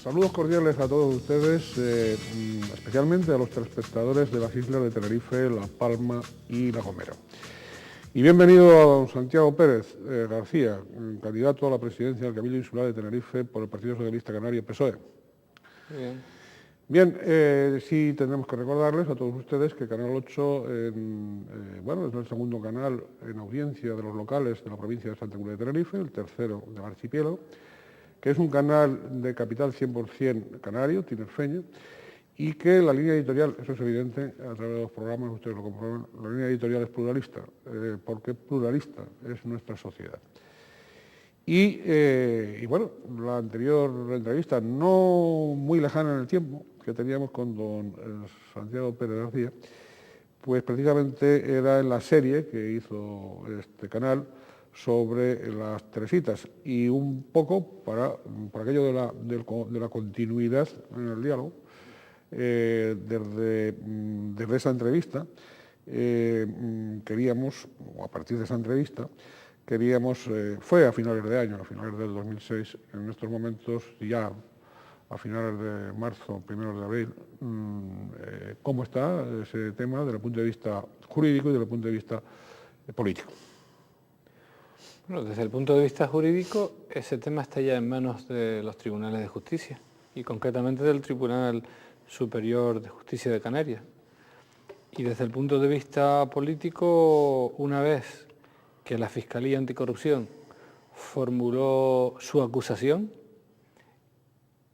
Saludos cordiales a todos ustedes, especialmente a los telespectadores de las islas de Tenerife, La Palma y La Gomera. Y bienvenido a don Santiago Pérez García, candidato a la presidencia del Cabildo Insular de Tenerife por el Partido Socialista Canario PSOE. Bien, sí tendremos que recordarles a todos ustedes que Canal 8 es el segundo canal en audiencia de los locales de la provincia de Santa Cruz de Tenerife, el tercero del archipiélago, que es un canal de capital 100% canario, tinerfeño, y que la línea editorial, eso es evidente, a través de los programas ustedes lo comprueban, la línea editorial es pluralista, porque pluralista es nuestra sociedad. Y bueno, la anterior entrevista, no muy lejana en el tiempo, que teníamos con don Santiago Pérez García, pues precisamente era en la serie que hizo este canal sobre las Teresitas y un poco para aquello de la continuidad en el diálogo, desde esa entrevista queríamos, o a partir de esa entrevista, queríamos, fue a finales de año, a finales del 2006, en estos momentos ya a finales de marzo, primeros de abril, cómo está ese tema desde el punto de vista jurídico y desde el punto de vista político. Bueno, desde el punto de vista jurídico, ese tema está ya en manos de los tribunales de justicia y concretamente del Tribunal Superior de Justicia de Canarias. Y desde el punto de vista político, una vez que la Fiscalía Anticorrupción formuló su acusación,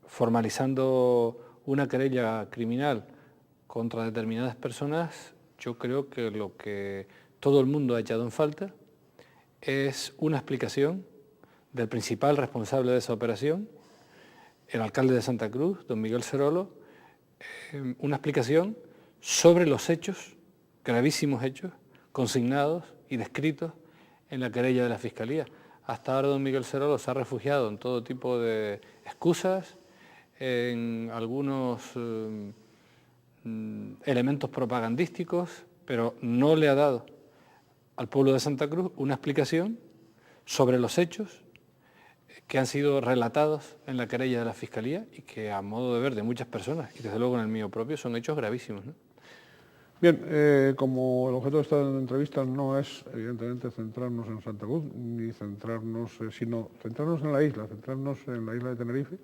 formalizando una querella criminal contra determinadas personas, yo creo que lo que todo el mundo ha echado en falta es una explicación del principal responsable de esa operación, el alcalde de Santa Cruz, don Miguel Serolo, una explicación sobre los hechos, gravísimos hechos, consignados y descritos en la querella de la Fiscalía. Hasta ahora don Miguel Serolo se ha refugiado en todo tipo de excusas, en algunos elementos propagandísticos, pero no le ha dado al pueblo de Santa Cruz una explicación sobre los hechos que han sido relatados en la querella de la Fiscalía y que, a modo de ver de muchas personas, y desde luego en el mío propio, son hechos gravísimos, ¿no? Bien, como el objeto de esta entrevista no es, evidentemente, centrarnos en Santa Cruz, ni centrarnos, sino centrarnos en la isla de Tenerife,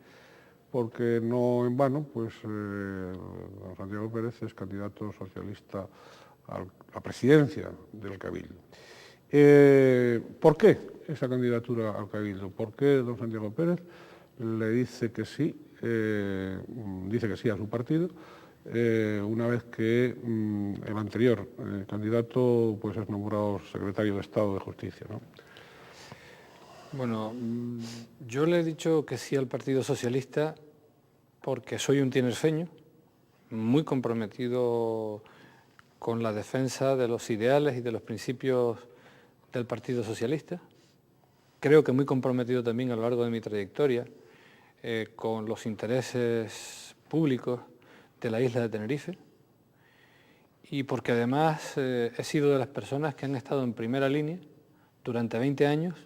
porque no en vano, pues don Santiago Pérez es candidato socialista a la presidencia del Cabildo. ¿Por qué esa candidatura al Cabildo? ¿Por qué don Santiago Pérez le dice que sí a su partido, una vez que el anterior candidato pues es nombrado secretario de Estado de Justicia, ¿no? Bueno, yo le he dicho que sí al Partido Socialista porque soy un tinerfeño muy comprometido con la defensa de los ideales y de los principios del Partido Socialista. Creo que muy comprometido también a lo largo de mi trayectoria con los intereses públicos de la isla de Tenerife y porque además he sido de las personas que han estado en primera línea durante 20 años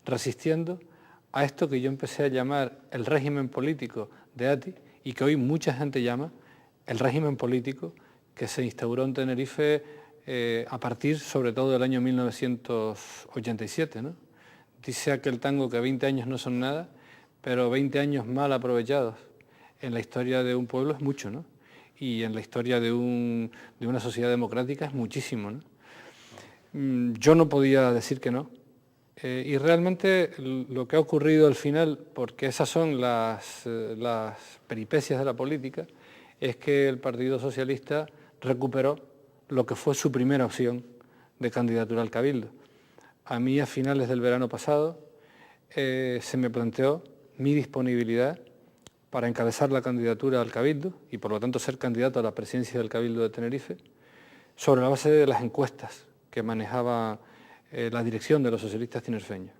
resistiendo a esto que yo empecé a llamar el régimen político de ATI y que hoy mucha gente llama el régimen político que se instauró en Tenerife a partir sobre todo del año 1987, ¿no? Dice aquel tango que 20 años no son nada, pero 20 años mal aprovechados en la historia de un pueblo es mucho, ¿no? Y en la historia de una sociedad democrática es muchísimo, ¿no? Yo no podía decir que no. Y realmente lo que ha ocurrido al final, porque esas son las peripecias de la política, es que el Partido Socialista recuperó lo que fue su primera opción de candidatura al Cabildo. A mí, a finales del verano pasado, se me planteó mi disponibilidad para encabezar la candidatura al Cabildo y por lo tanto ser candidato a la presidencia del Cabildo de Tenerife sobre la base de las encuestas que manejaba la dirección de los socialistas tinerfeños.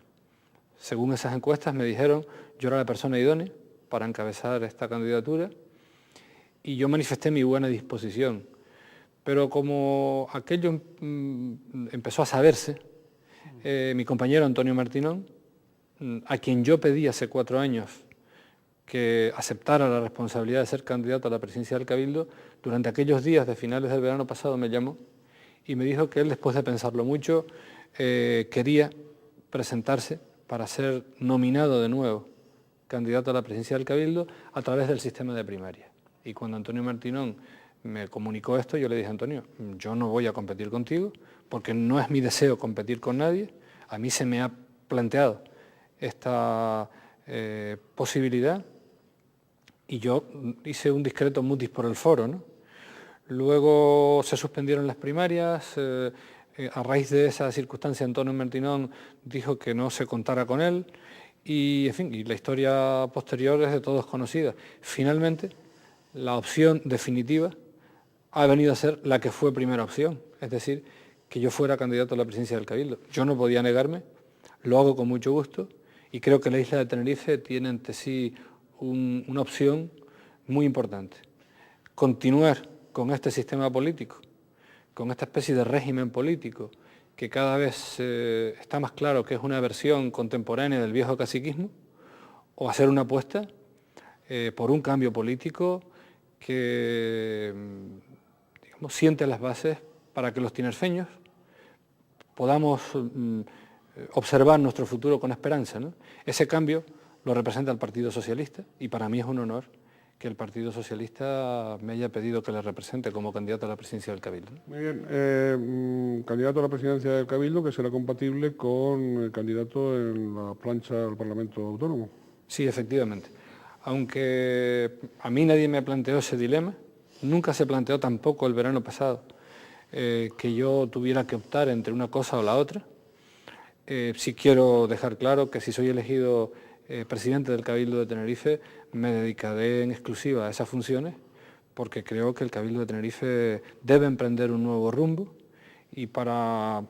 Según esas encuestas me dijeron yo era la persona idónea para encabezar esta candidatura y yo manifesté mi buena disposición. Pero como aquello empezó a saberse, mi compañero Antonio Martinón, a quien yo pedí hace 4 años que aceptara la responsabilidad de ser candidato a la presidencia del Cabildo, durante aquellos días de finales del verano pasado me llamó y me dijo que él, después de pensarlo mucho, quería presentarse para ser nominado de nuevo candidato a la presidencia del Cabildo a través del sistema de primaria. Y cuando Antonio Martinón me comunicó esto, yo le dije: Antonio, yo no voy a competir contigo porque no es mi deseo competir con nadie. A mí se me ha planteado esta posibilidad y yo hice un discreto mutis por el foro, ¿no? Luego se suspendieron las primarias. A raíz de esa circunstancia, Antonio Martinón dijo que no se contara con él y, en fin, y la historia posterior es de todos conocida. Finalmente, la opción definitiva ha venido a ser la que fue primera opción, es decir, que yo fuera candidato a la presidencia del Cabildo. Yo no podía negarme, lo hago con mucho gusto y creo que la isla de Tenerife tiene ante sí una opción muy importante: continuar con este sistema político, con esta especie de régimen político que cada vez está más claro que es una versión contemporánea del viejo caciquismo, o hacer una apuesta por un cambio político que, digamos, siente las bases para que los tinerfeños podamos observar nuestro futuro con esperanza, ¿no? Ese cambio lo representa el Partido Socialista y para mí es un honor que el Partido Socialista me haya pedido que le represente como candidato a la presidencia del Cabildo. Muy bien, candidato a la presidencia del Cabildo que será compatible con el candidato en la plancha al Parlamento Autónomo. Sí, efectivamente. Aunque a mí nadie me planteó ese dilema, nunca se planteó tampoco el verano pasado que yo tuviera que optar entre una cosa o la otra. Sí quiero dejar claro que si soy elegido presidente del Cabildo de Tenerife, me dedicaré en exclusiva a esas funciones porque creo que el Cabildo de Tenerife debe emprender un nuevo rumbo y para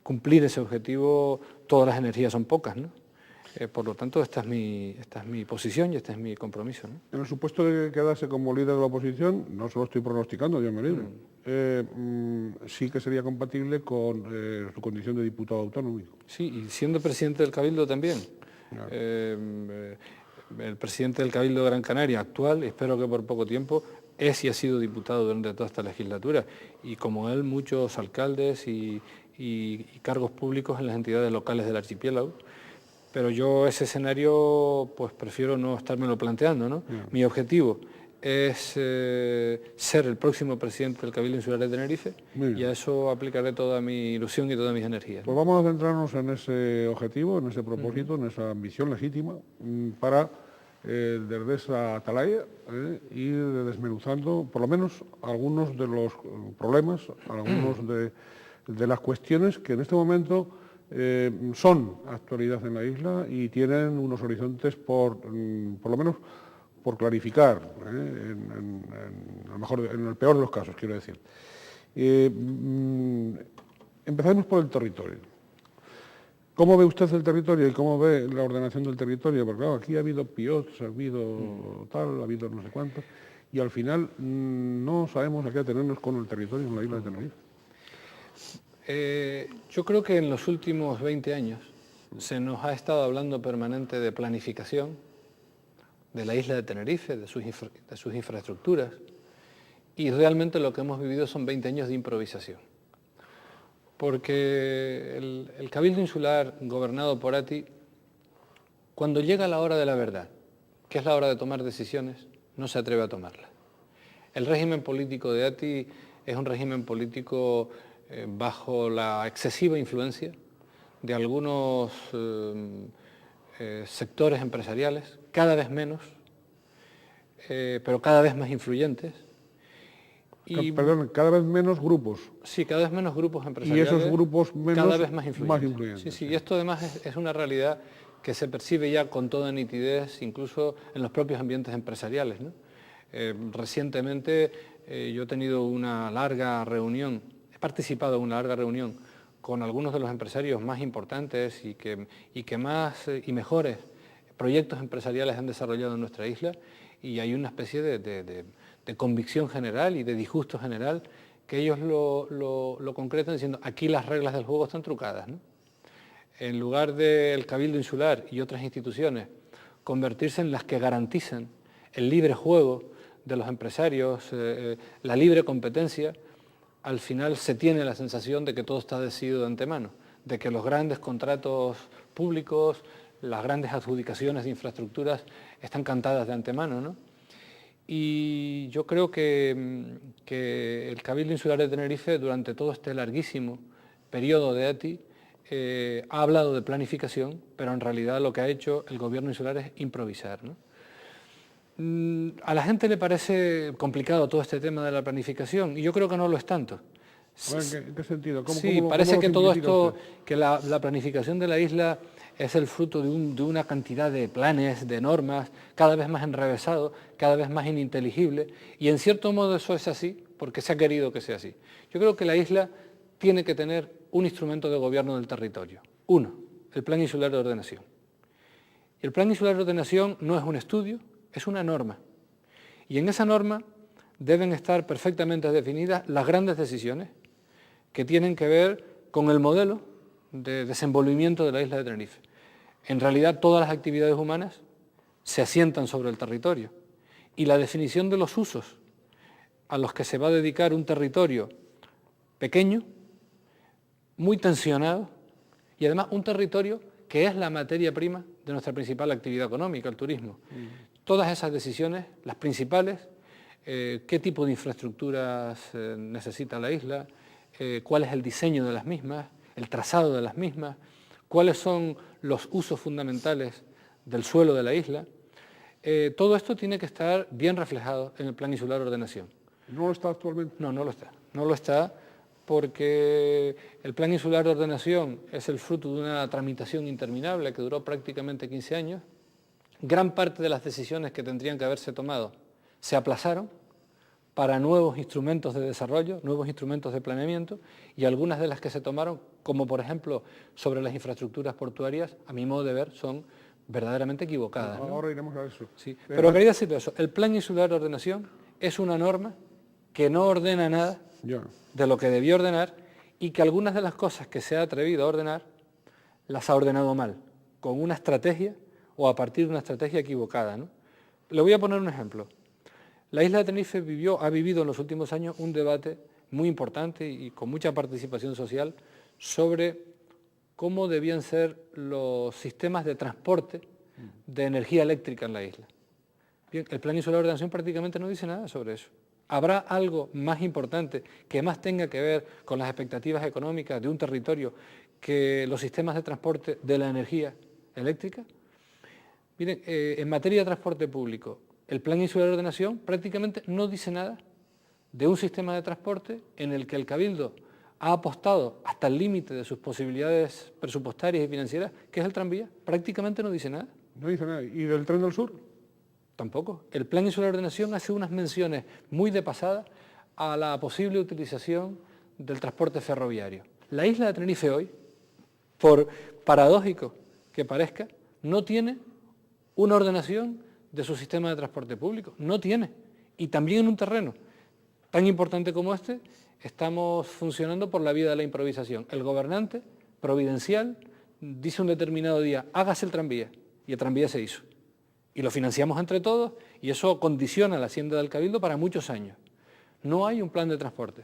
cumplir ese objetivo todas las energías son pocas, ¿no? Por lo tanto, esta es mi posición y este es mi compromiso, ¿no? En el supuesto de que quedase como líder de la oposición, no se lo estoy pronosticando, Dios me libre, sí que sería compatible con su condición de diputado autonómico. Sí, y siendo presidente del Cabildo también. Claro. El presidente del Cabildo de Gran Canaria actual, espero que por poco tiempo, es y ha sido diputado durante toda esta legislatura, y como él muchos alcaldes y cargos públicos en las entidades locales del archipiélago. Pero yo ese escenario pues prefiero no estármelo planteando, ¿no? Mi objetivo es ser el próximo presidente del Cabildo Insular de Tenerife y a eso aplicaré toda mi ilusión y todas mis energías, ¿no? Pues vamos a centrarnos en ese objetivo, en ese propósito, en esa ambición legítima para desde esa atalaya ir desmenuzando por lo menos algunos de los problemas, algunos de las cuestiones que en este momento son actualidad en la isla y tienen unos horizontes por lo menos por clarificar, a lo mejor en el peor de los casos, quiero decir. Empezaremos por el territorio. ¿Cómo ve usted el territorio y cómo ve la ordenación del territorio? Porque claro, aquí ha habido pilots, ha habido tal, ha habido no sé cuántos, y al final no sabemos a qué atenernos con el territorio en la isla de Tenerife. Yo creo que en los últimos 20 años se nos ha estado hablando permanente de planificación de la isla de Tenerife, de sus infraestructuras, y realmente lo que hemos vivido son 20 años de improvisación. Porque el Cabildo Insular, gobernado por ATI, cuando llega la hora de la verdad, que es la hora de tomar decisiones, no se atreve a tomarlas. El régimen político de ATI es un régimen político bajo la excesiva influencia de algunos sectores empresariales, cada vez menos, pero cada vez más influyentes. Y, perdón, cada vez menos grupos. Sí, cada vez menos grupos empresariales. Y esos grupos menos, cada vez más influyentes. Sí, sí. Y esto además es una realidad que se percibe ya con toda nitidez, incluso en los propios ambientes empresariales, ¿no? Recientemente yo he tenido una larga reunión, he participado en una larga reunión con algunos de los empresarios más importantes y que más y mejores proyectos empresariales han desarrollado en nuestra isla, y hay una especie de convicción general y de disgusto general que ellos lo concretan diciendo: aquí las reglas del juego están trucadas, ¿no? En lugar del Cabildo Insular y otras instituciones convertirse en las que garantizan el libre juego de los empresarios, la libre competencia, al final se tiene la sensación de que todo está decidido de antemano, de que los grandes contratos públicos, las grandes adjudicaciones de infraestructuras están cantadas de antemano, ¿no? Y yo creo que el Cabildo Insular de Tenerife, durante todo este larguísimo periodo de ATI, ha hablado de planificación, pero en realidad lo que ha hecho el gobierno insular es improvisar, ¿no? A la gente le parece complicado todo este tema de la planificación, y yo creo que no lo es tanto. ¿En qué sentido? Sí, parece que todo esto, que la planificación de la isla es el fruto de una cantidad de planes, de normas, cada vez más enrevesado, cada vez más ininteligible, y en cierto modo eso es así, porque se ha querido que sea así. Yo creo que la isla tiene que tener un instrumento de gobierno del territorio. Uno, el Plan Insular de Ordenación. Y el Plan Insular de Ordenación no es un estudio, es una norma. Y en esa norma deben estar perfectamente definidas las grandes decisiones que tienen que ver con el modelo de desenvolvimiento de la isla de Tenerife. En realidad todas las actividades humanas se asientan sobre el territorio y la definición de los usos a los que se va a dedicar un territorio pequeño, muy tensionado y además un territorio que es la materia prima de nuestra principal actividad económica, el turismo. Todas esas decisiones, las principales, qué tipo de infraestructuras necesita la isla, cuál es el diseño de las mismas, el trazado de las mismas, cuáles son los usos fundamentales del suelo de la isla. Todo esto tiene que estar bien reflejado en el Plan Insular de Ordenación. ¿No lo está actualmente? No, no lo está. No lo está porque el Plan Insular de Ordenación es el fruto de una tramitación interminable que duró prácticamente 15 años. Gran parte de las decisiones que tendrían que haberse tomado se aplazaron para nuevos instrumentos de desarrollo, nuevos instrumentos de planeamiento, y algunas de las que se tomaron, como por ejemplo sobre las infraestructuras portuarias, a mi modo de ver, son verdaderamente equivocadas, ¿no? Ahora iremos a eso. Sí. Pero quería decir eso, el Plan Insular de Ordenación es una norma que no ordena nada de lo que debió ordenar y que algunas de las cosas que se ha atrevido a ordenar las ha ordenado mal, con una estrategia o a partir de una estrategia equivocada, ¿no? Le voy a poner un ejemplo. La isla de Tenerife ha vivido en los últimos años un debate muy importante y con mucha participación social sobre cómo debían ser los sistemas de transporte de energía eléctrica en la isla. Bien, el Plan Insular de Ordenación prácticamente no dice nada sobre eso. ¿Habrá algo más importante que más tenga que ver con las expectativas económicas de un territorio que los sistemas de transporte de la energía eléctrica? Miren, en materia de transporte público, el Plan Insular de Ordenación prácticamente no dice nada de un sistema de transporte en el que el Cabildo ha apostado hasta el límite de sus posibilidades presupuestarias y financieras, que es el tranvía. Prácticamente no dice nada. No dice nada. ¿Y del Tren del Sur? Tampoco. El Plan Insular de Ordenación hace unas menciones muy de pasada a la posible utilización del transporte ferroviario. La isla de Tenerife hoy, por paradójico que parezca, no tiene una ordenación de su sistema de transporte público. No tiene. Y también en un terreno tan importante como este, estamos funcionando por la vía de la improvisación. El gobernante providencial dice un determinado día, hágase el tranvía, y el tranvía se hizo. Y lo financiamos entre todos, y eso condiciona la hacienda del Cabildo para muchos años. No hay un plan de transporte.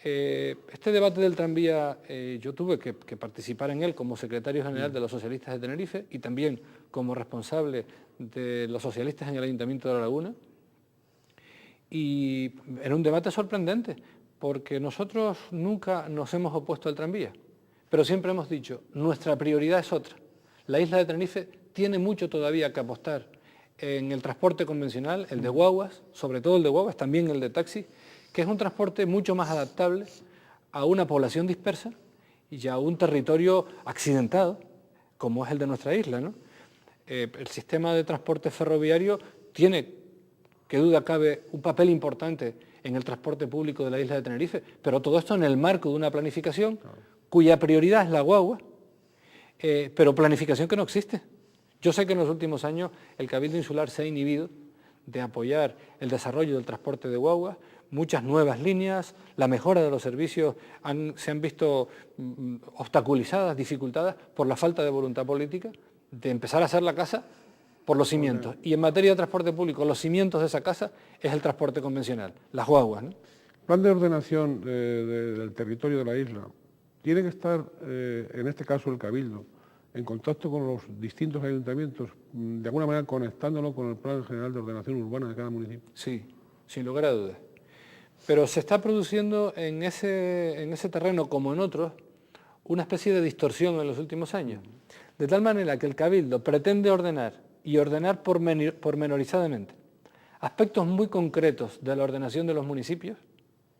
Este debate del tranvía, yo tuve que participar en él como secretario general de los socialistas de Tenerife y también como responsable de los socialistas en el Ayuntamiento de La Laguna. Y era un debate sorprendente, porque nosotros nunca nos hemos opuesto al tranvía, pero siempre hemos dicho, nuestra prioridad es otra. La isla de Tenerife tiene mucho todavía que apostar en el transporte convencional, el de guaguas, sobre todo el de guaguas, también el de taxi, que es un transporte mucho más adaptable a una población dispersa y a un territorio accidentado, como es el de nuestra isla, ¿no? El sistema de transporte ferroviario tiene, que duda cabe, un papel importante en el transporte público de la isla de Tenerife, pero todo esto en el marco de una planificación cuya prioridad es la guagua, pero planificación que no existe. Yo sé que en los últimos años el Cabildo Insular se ha inhibido de apoyar el desarrollo del transporte de guaguas, muchas nuevas líneas, la mejora de los servicios se han visto obstaculizadas, dificultadas por la falta de voluntad política de empezar a hacer la casa por los cimientos. Y en materia de transporte público, los cimientos de esa casa es el transporte convencional, las guaguas, ¿no? El plan de ordenación del territorio de la isla tiene que estar, en este caso el Cabildo, en contacto con los distintos ayuntamientos, de alguna manera conectándolo con el Plan General de Ordenación Urbana de cada municipio. Sí, sin lugar a dudas. Pero se está produciendo en ese terreno, como en otros, una especie de distorsión en los últimos años. De tal manera que el Cabildo pretende ordenar, y ordenar pormenorizadamente, aspectos muy concretos de la ordenación de los municipios,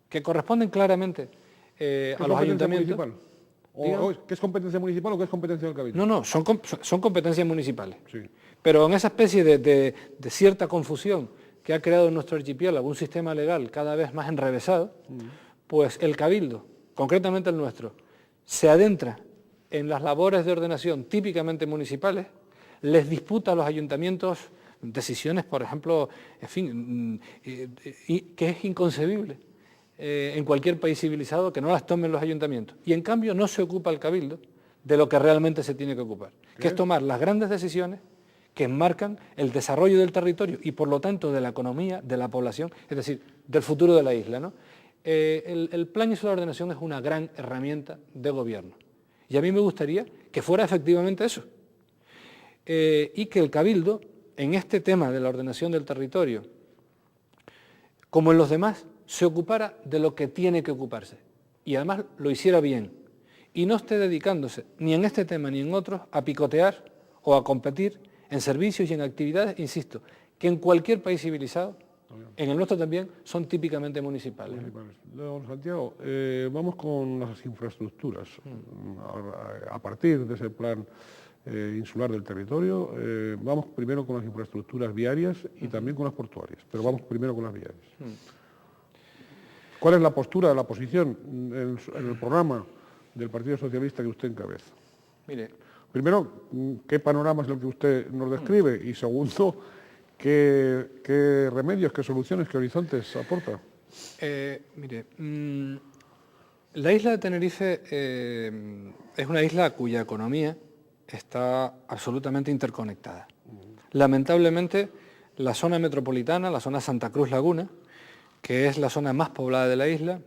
que corresponden claramente a los ayuntamientos. ¿Qué es competencia municipal o qué es competencia del Cabildo? No, son competencias municipales. Sí. Pero en esa especie de cierta confusión que ha creado en nuestro archipiélago un sistema legal cada vez más enrevesado, pues el Cabildo, concretamente el nuestro, se adentra en las labores de ordenación típicamente municipales, les disputa a los ayuntamientos decisiones, por ejemplo, en fin, que es inconcebible en cualquier país civilizado que no las tomen los ayuntamientos. Y en cambio no se ocupa el Cabildo de lo que realmente se tiene que ocupar, que es tomar las grandes decisiones que enmarcan el desarrollo del territorio y por lo tanto de la economía, de la población, es decir, del futuro de la isla, ¿no? El Plan Insular de Ordenación es una gran herramienta de gobierno y a mí me gustaría que fuera efectivamente eso, y que el Cabildo, en este tema de la ordenación del territorio, como en los demás, se ocupara de lo que tiene que ocuparse y además lo hiciera bien y no esté dedicándose ni en este tema ni en otros a picotear o a competir en servicios y en actividades, insisto, que en cualquier país civilizado, en el nuestro también, son típicamente municipales. Don Santiago, vamos con las infraestructuras. A partir de ese plan insular del territorio, vamos primero con las infraestructuras viarias y también con las portuarias, pero vamos primero con las viarias. ¿Cuál es la postura, la posición en el programa del Partido Socialista que usted encabeza? Mire, primero, ¿qué panorama es el que usted nos describe? Y segundo, ¿qué remedios, qué soluciones, qué horizontes aporta? Mire, la isla de Tenerife es una isla cuya economía está absolutamente interconectada. Lamentablemente, la zona metropolitana, la zona Santa Cruz Laguna, que es la zona más poblada de la isla,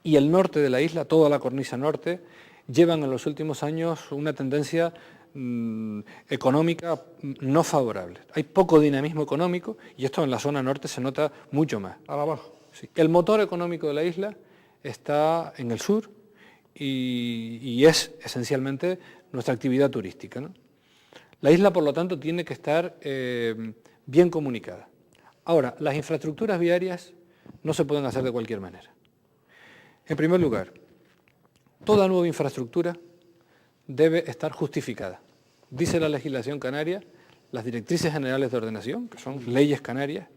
y el norte de la isla, toda la cornisa norte, llevan en los últimos años una tendencia económica no favorable. Hay poco dinamismo económico y esto en la zona norte se nota mucho más. A la baja. Sí. El motor económico de la isla está en el sur y es esencialmente nuestra actividad turística, ¿no? La isla, por lo tanto, tiene que estar bien comunicada. Ahora, las infraestructuras viarias no se pueden hacer de cualquier manera. En primer lugar, toda nueva infraestructura debe estar justificada. Dice la legislación canaria, las directrices generales de ordenación, que son leyes canarias,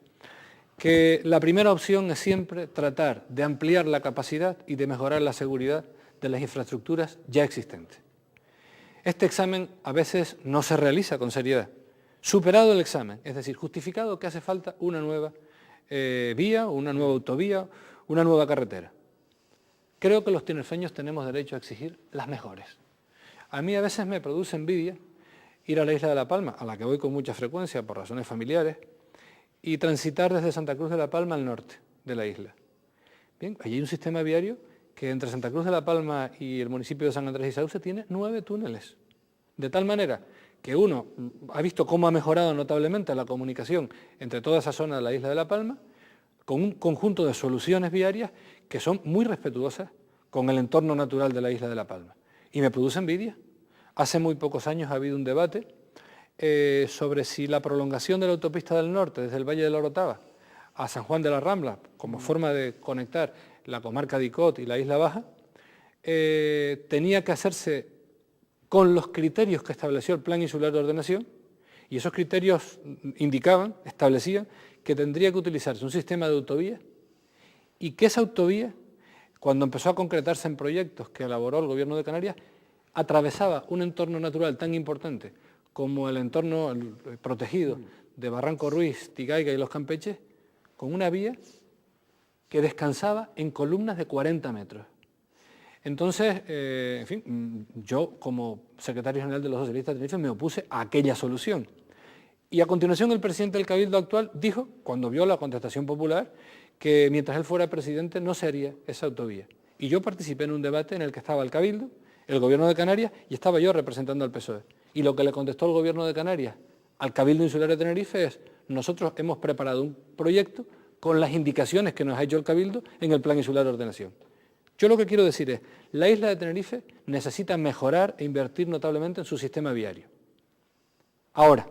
que la primera opción es siempre tratar de ampliar la capacidad y de mejorar la seguridad de las infraestructuras ya existentes. Este examen a veces no se realiza con seriedad. Superado el examen, es decir, justificado que hace falta una nueva vía, una nueva autovía, una nueva carretera. Creo que los tinerfeños tenemos derecho a exigir las mejores. A mí a veces me produce envidia ir a la isla de La Palma, a la que voy con mucha frecuencia por razones familiares, y transitar desde Santa Cruz de La Palma al norte de la isla. Bien, allí hay un sistema viario que entre Santa Cruz de La Palma y el municipio de San Andrés y Sauce tiene 9 túneles. De tal manera que uno ha visto cómo ha mejorado notablemente la comunicación entre toda esa zona de la isla de La Palma, con un conjunto de soluciones viarias que son muy respetuosas con el entorno natural de la isla de La Palma. Y me produce envidia. Hace muy pocos años ha habido un debate sobre si la prolongación de la autopista del norte desde el Valle de la Orotava a San Juan de la Rambla, como forma de conectar la comarca de Icod y la Isla Baja, tenía que hacerse con los criterios que estableció el Plan Insular de Ordenación, y esos criterios establecían que tendría que utilizarse un sistema de autovía y que esa autovía, cuando empezó a concretarse en proyectos que elaboró el Gobierno de Canarias, atravesaba un entorno natural tan importante como el entorno protegido de Barranco Ruiz, Tigaiga y Los Campeches, con una vía que descansaba en columnas de 40 metros. Entonces, en fin, yo como secretario general de los socialistas de Tenerife me opuse a aquella solución. Y a continuación el presidente del Cabildo actual dijo, cuando vio la contestación popular, que mientras él fuera presidente no se haría esa autovía. Y yo participé en un debate en el que estaba el Cabildo, el Gobierno de Canarias, y estaba yo representando al PSOE. Y lo que le contestó el Gobierno de Canarias al Cabildo Insular de Tenerife es: nosotros hemos preparado un proyecto con las indicaciones que nos ha hecho el Cabildo en el Plan Insular de Ordenación. Yo lo que quiero decir es, la isla de Tenerife necesita mejorar e invertir notablemente en su sistema viario. Ahora,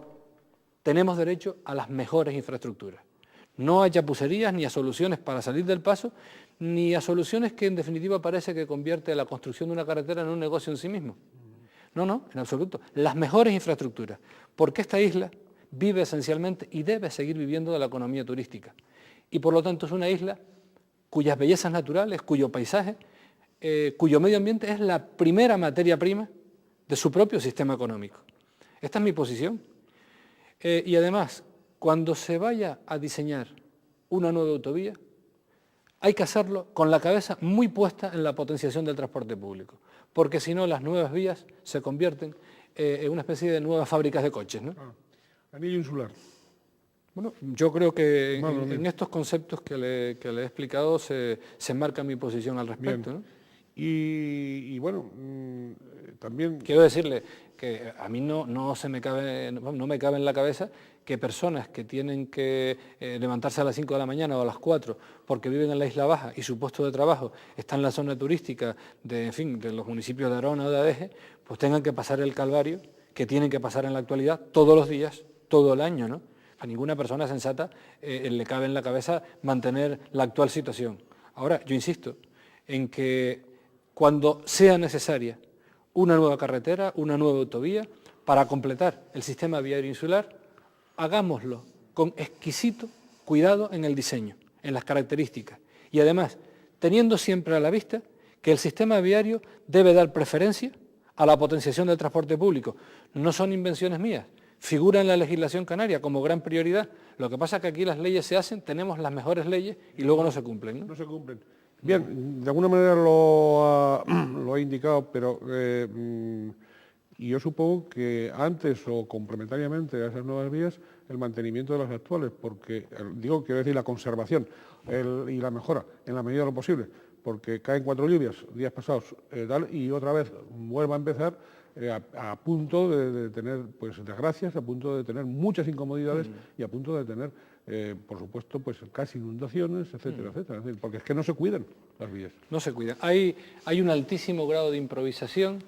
tenemos derecho a las mejores infraestructuras. No a chapucerías ni a soluciones para salir del paso, ni a soluciones que en definitiva parece que convierte la construcción de una carretera en un negocio en sí mismo. No, no, en absoluto. Las mejores infraestructuras, porque esta isla vive esencialmente y debe seguir viviendo de la economía turística. Y por lo tanto es una isla cuyas bellezas naturales, cuyo paisaje, cuyo medio ambiente es la primera materia prima de su propio sistema económico. Esta es mi posición. Y además, cuando se vaya a diseñar una nueva autovía, hay que hacerlo con la cabeza muy puesta en la potenciación del transporte público, porque si no las nuevas vías se convierten en una especie de nuevas fábricas de coches, ¿no? Anillo insular. Bueno, yo creo que en estos conceptos que le he explicado se enmarca mi posición al respecto, ¿no? Y bueno, también... Quiero decirle que a mí no me cabe en la cabeza que personas que tienen que levantarse a las 5 de la mañana o a las 4 porque viven en la Isla Baja y su puesto de trabajo está en la zona turística de los municipios de Arona o de Adeje, pues tengan que pasar el calvario que tienen que pasar en la actualidad todos los días, todo el año, ¿no? A ninguna persona sensata le cabe en la cabeza mantener la actual situación. Ahora, yo insisto en que cuando sea necesaria una nueva carretera, una nueva autovía, para completar el sistema viario insular, hagámoslo con exquisito cuidado en el diseño, en las características, y además teniendo siempre a la vista que el sistema viario debe dar preferencia a la potenciación del transporte público. No son invenciones mías, figura en la legislación canaria como gran prioridad. Lo que pasa es que aquí las leyes se hacen, tenemos las mejores leyes y luego no se cumplen, ¿no? No se cumplen. Bien, de alguna manera lo ha indicado, pero yo supongo que antes o complementariamente a esas nuevas vías, el mantenimiento de las actuales, porque, quiero decir la conservación y la mejora en la medida de lo posible, porque caen 4 lluvias días pasados y otra vez vuelve a empezar a punto de tener pues desgracias, a punto de tener muchas incomodidades y a punto de tener, por supuesto, pues casi inundaciones, etcétera, etcétera. Es decir, porque es que no se cuidan las vías. No se cuidan. Hay un altísimo grado de improvisación.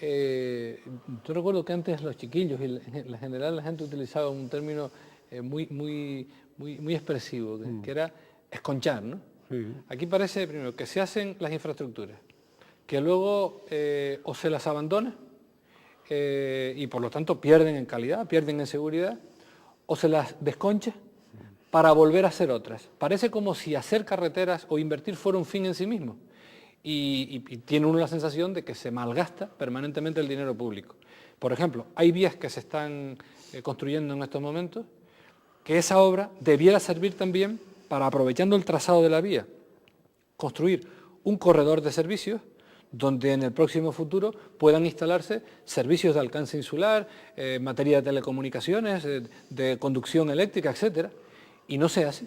Yo recuerdo que antes los chiquillos y en general la gente utilizaba un término muy expresivo, que era esconchar, ¿no? Sí. Aquí parece, primero, que se hacen las infraestructuras, que luego o se las abandona y por lo tanto pierden en calidad, pierden en seguridad, o se las desconcha para volver a hacer otras. Parece como si hacer carreteras o invertir fuera un fin en sí mismo. Y tiene uno la sensación de que se malgasta permanentemente el dinero público. Por ejemplo, hay vías que se están construyendo en estos momentos, que esa obra debiera servir también para, aprovechando el trazado de la vía, construir un corredor de servicios donde en el próximo futuro puedan instalarse servicios de alcance insular, materia de telecomunicaciones, de conducción eléctrica, etcétera, y no se hace.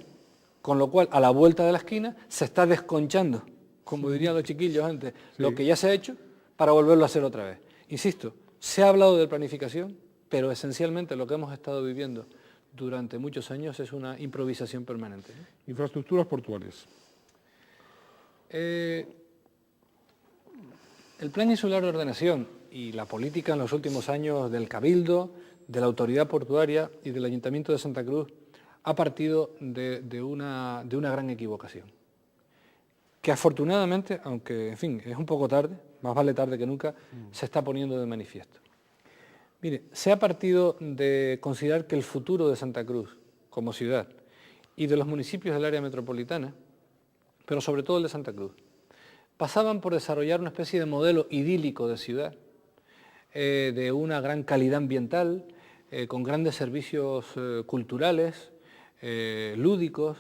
Con lo cual, a la vuelta de la esquina, se está desconchando, como dirían los chiquillos antes, lo que ya se ha hecho para volverlo a hacer otra vez. Insisto, se ha hablado de planificación, pero esencialmente lo que hemos estado viviendo durante muchos años es una improvisación permanente. Infraestructuras portuarias. El Plan Insular de Ordenación y la política en los últimos años del Cabildo, de la Autoridad Portuaria y del Ayuntamiento de Santa Cruz ha partido de una gran equivocación, que afortunadamente, aunque en fin, es un poco tarde, más vale tarde que nunca, se está poniendo de manifiesto. Mire, se ha partido de considerar que el futuro de Santa Cruz como ciudad y de los municipios del área metropolitana, pero sobre todo el de Santa Cruz, pasaban por desarrollar una especie de modelo idílico de ciudad, de una gran calidad ambiental, con grandes servicios culturales, lúdicos,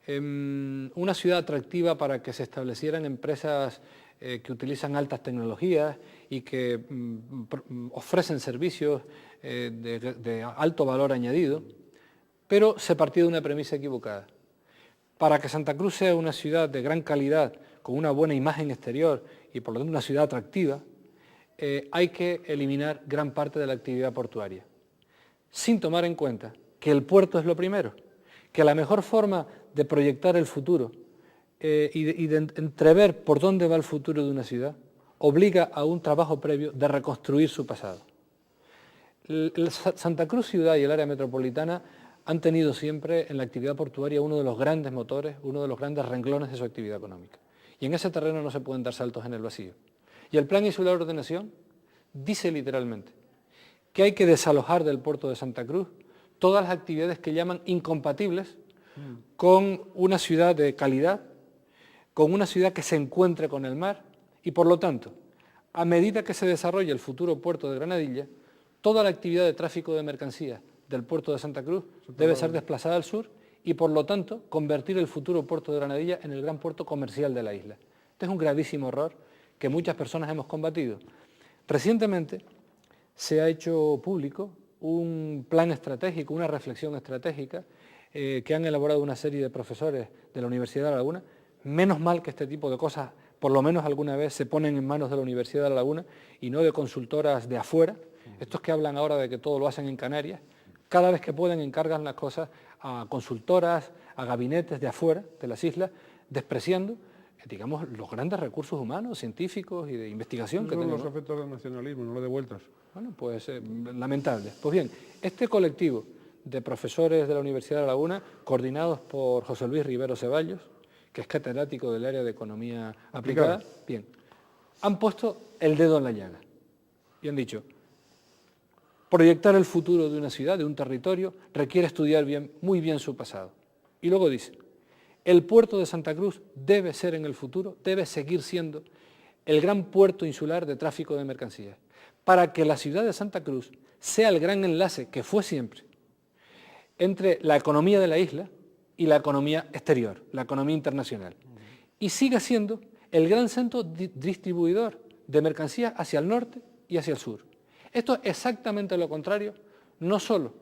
una ciudad atractiva para que se establecieran empresas que utilizan altas tecnologías y que ofrecen servicios de alto valor añadido, pero se partía de una premisa equivocada. Para que Santa Cruz sea una ciudad de gran calidad, con una buena imagen exterior y por lo tanto una ciudad atractiva, hay que eliminar gran parte de la actividad portuaria, sin tomar en cuenta que el puerto es lo primero, que la mejor forma de proyectar el futuro y de entrever por dónde va el futuro de una ciudad obliga a un trabajo previo de reconstruir su pasado. Santa Cruz ciudad y el área metropolitana han tenido siempre en la actividad portuaria uno de los grandes motores, uno de los grandes renglones de su actividad económica. Y en ese terreno no se pueden dar saltos en el vacío. Y el Plan Insular de Ordenación dice literalmente que hay que desalojar del puerto de Santa Cruz todas las actividades que llaman incompatibles con una ciudad de calidad, con una ciudad que se encuentre con el mar y, por lo tanto, a medida que se desarrolle el futuro puerto de Granadilla, toda la actividad de tráfico de mercancías del puerto de Santa Cruz debe ser desplazada al sur y, por lo tanto, convertir el futuro puerto de Granadilla en el gran puerto comercial de la isla. Este es un gravísimo error que muchas personas hemos combatido. Recientemente se ha hecho público un plan estratégico, una reflexión estratégica que han elaborado una serie de profesores de la Universidad de La Laguna. Menos mal que este tipo de cosas, por lo menos alguna vez, se ponen en manos de la Universidad de La Laguna y no de consultoras de afuera. Estos que hablan ahora de que todo lo hacen en Canarias, cada vez que pueden encargan las cosas a consultoras, a gabinetes de afuera, de las islas, despreciando, digamos, los grandes recursos humanos, científicos y de investigación que tenemos. Son los efectos del nacionalismo, no lo de vueltas. Bueno, pues lamentable. Pues bien, este colectivo de profesores de la Universidad de La Laguna, coordinados por José Luis Rivero Ceballos, que es catedrático del área de Economía Aplicada, bien, han puesto el dedo en la llaga y han dicho: proyectar el futuro de una ciudad, de un territorio, requiere estudiar muy bien su pasado. Y luego dice: el puerto de Santa Cruz debe ser en el futuro, debe seguir siendo el gran puerto insular de tráfico de mercancías, para que la ciudad de Santa Cruz sea el gran enlace, que fue siempre, entre la economía de la isla y la economía exterior, la economía internacional, y siga siendo el gran centro distribuidor de mercancías hacia el norte y hacia el sur. Esto es exactamente lo contrario, no solo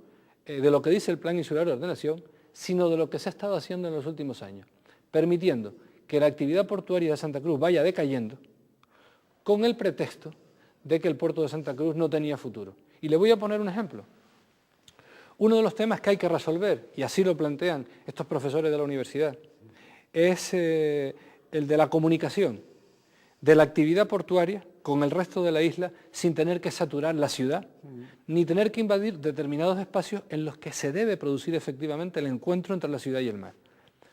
de lo que dice el Plan Insular de Ordenación, sino de lo que se ha estado haciendo en los últimos años, permitiendo que la actividad portuaria de Santa Cruz vaya decayendo con el pretexto de que el puerto de Santa Cruz no tenía futuro. Y le voy a poner un ejemplo. Uno de los temas que hay que resolver, y así lo plantean estos profesores de la universidad, es el de la comunicación de la actividad portuaria con el resto de la isla sin tener que saturar la ciudad, ni tener que invadir determinados espacios en los que se debe producir efectivamente el encuentro entre la ciudad y el mar.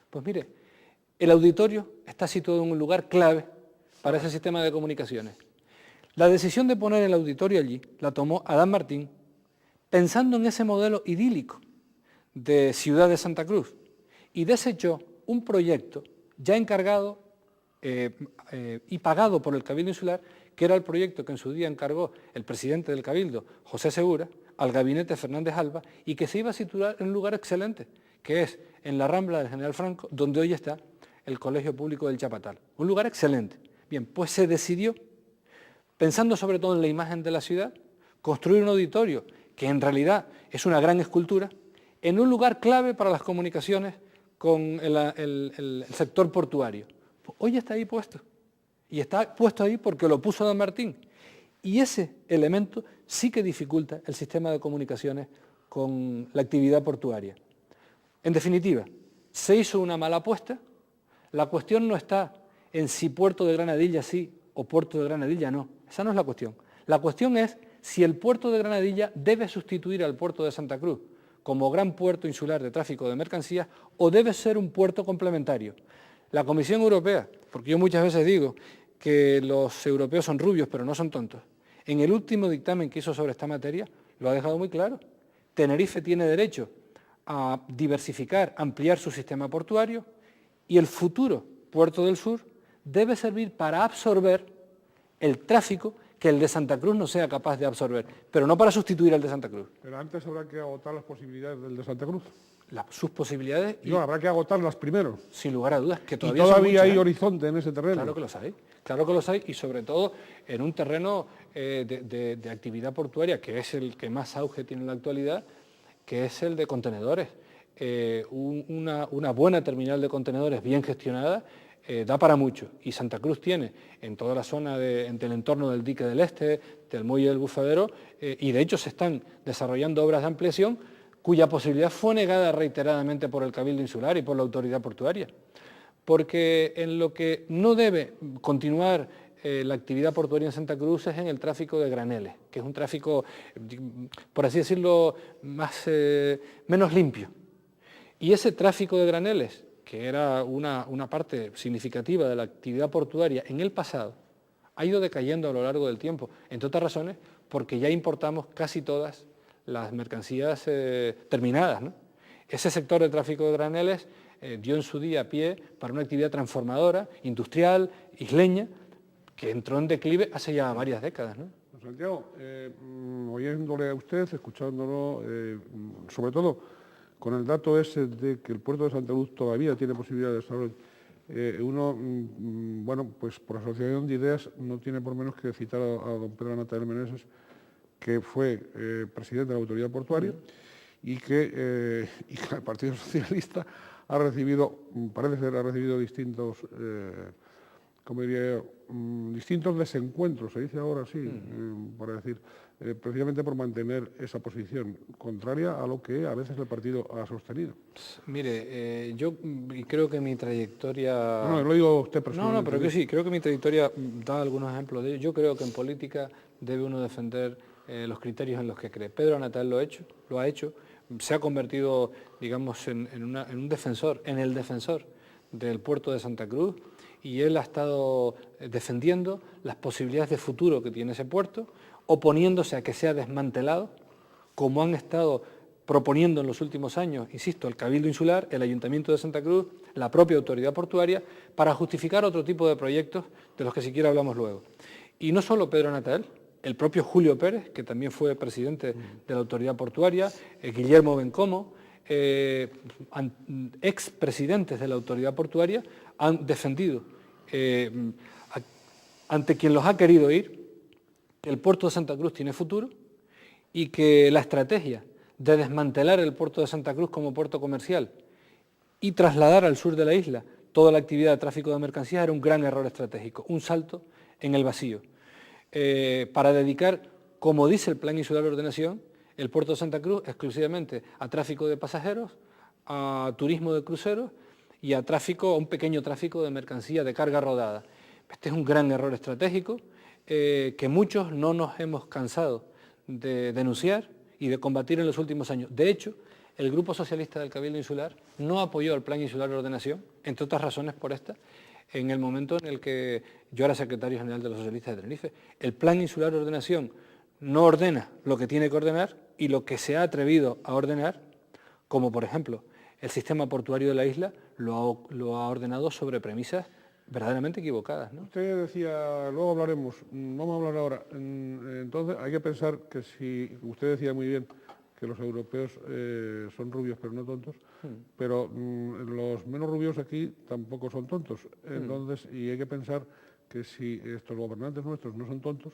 Pues mire, el auditorio está situado en un lugar clave para ese sistema de comunicaciones. La decisión de poner el auditorio allí la tomó Adán Martín pensando en ese modelo idílico de ciudad de Santa Cruz y desechó un proyecto ya encargado y pagado por el Cabildo Insular, que era el proyecto que en su día encargó el presidente del Cabildo, José Segura, al gabinete Fernández Alba, y que se iba a situar en un lugar excelente, que es en la Rambla del General Franco, donde hoy está el Colegio Público del Chapatal. Un lugar excelente. Bien, pues se decidió, pensando sobre todo en la imagen de la ciudad, construir un auditorio, que en realidad es una gran escultura, en un lugar clave para las comunicaciones con el sector portuario. Pues hoy está ahí puesto. Y está puesto ahí porque lo puso Adán Martín. Y ese elemento sí que dificulta el sistema de comunicaciones con la actividad portuaria. En definitiva, se hizo una mala apuesta. La cuestión no está en si Puerto de Granadilla sí o Puerto de Granadilla no. Esa no es la cuestión. La cuestión es si el Puerto de Granadilla debe sustituir al Puerto de Santa Cruz como gran puerto insular de tráfico de mercancías o debe ser un puerto complementario. La Comisión Europea, porque yo muchas veces digo que los europeos son rubios pero no son tontos, en el último dictamen que hizo sobre esta materia lo ha dejado muy claro. Tenerife tiene derecho a diversificar, ampliar su sistema portuario y el futuro Puerto del Sur debe servir para absorber el tráfico que el de Santa Cruz no sea capaz de absorber, pero no para sustituir al de Santa Cruz. Pero antes habrá que agotar las posibilidades del de Santa Cruz. Sus posibilidades... No, habrá que agotarlas primero. Sin lugar a dudas, que todavía hay horizonte en ese terreno. Claro que los hay. Claro que los hay, y sobre todo en un terreno de actividad portuaria, que es el que más auge tiene en la actualidad, que es el de contenedores. Una buena terminal de contenedores bien gestionada da para mucho, y Santa Cruz tiene en toda la zona del entorno del dique del Este, del muelle del Bufadero, y de hecho se están desarrollando obras de ampliación cuya posibilidad fue negada reiteradamente por el Cabildo Insular y por la autoridad portuaria. Porque en lo que no debe continuar la actividad portuaria en Santa Cruz es en el tráfico de graneles, que es un tráfico, por así decirlo, menos limpio. Y ese tráfico de graneles, que era una parte significativa de la actividad portuaria en el pasado, ha ido decayendo a lo largo del tiempo, entre otras razones porque ya importamos casi todas las mercancías terminadas, ¿no? Ese sector de tráfico de graneles dio en su día pie para una actividad transformadora, industrial, isleña, que entró en declive hace ya varias décadas, ¿no? Santiago, oyéndole a usted, escuchándolo, sobre todo con el dato ese de que el puerto de Santa Cruz todavía tiene posibilidad de desarrollo, uno, bueno, pues por asociación de ideas no tiene por menos que citar a don Pedro Natal Meneses, que fue presidente de la autoridad portuaria y que el Partido Socialista ha recibido, parece ser, ha recibido distintos, como diría yo, distintos desencuentros, se dice ahora sí, para decir, precisamente por mantener esa posición contraria a lo que a veces el partido ha sostenido. Mire, yo creo que mi trayectoria... No, lo digo a usted personalmente. No, pero que sí, creo que mi trayectoria da algunos ejemplos de ello. Yo creo que en política debe uno defender los criterios en los que cree. Pedro Natal lo ha hecho, se ha convertido, digamos, en un defensor, en el defensor del puerto de Santa Cruz, y él ha estado defendiendo las posibilidades de futuro que tiene ese puerto, oponiéndose a que sea desmantelado, como han estado proponiendo en los últimos años, insisto, el Cabildo Insular, el Ayuntamiento de Santa Cruz, la propia autoridad portuaria, para justificar otro tipo de proyectos de los que siquiera hablamos luego. Y no solo Pedro Natal, el propio Julio Pérez, que también fue presidente de la autoridad portuaria, Guillermo Bencomo, expresidentes de la autoridad portuaria, han defendido ante quien los ha querido ir que el puerto de Santa Cruz tiene futuro y que la estrategia de desmantelar el puerto de Santa Cruz como puerto comercial y trasladar al sur de la isla toda la actividad de tráfico de mercancías era un gran error estratégico, un salto en el vacío. Para dedicar, como dice el Plan Insular de Ordenación, el puerto de Santa Cruz exclusivamente a tráfico de pasajeros, a turismo de cruceros y a un pequeño tráfico de mercancía de carga rodada. Este es un gran error estratégico que muchos no nos hemos cansado de denunciar y de combatir en los últimos años. De hecho, el Grupo Socialista del Cabildo Insular no apoyó el Plan Insular de Ordenación, entre otras razones por esta, en el momento en el que yo era secretario general de los socialistas de Tenerife. El Plan Insular de Ordenación no ordena lo que tiene que ordenar y lo que se ha atrevido a ordenar, como por ejemplo el sistema portuario de la isla, lo ha ordenado sobre premisas verdaderamente equivocadas, ¿no? Usted decía, luego hablaremos, vamos a hablar ahora. Entonces hay que pensar que si, usted decía muy bien que los europeos son rubios pero no tontos, pero los menos rubios aquí tampoco son tontos. Entonces, y hay que pensar que si estos gobernantes nuestros no son tontos,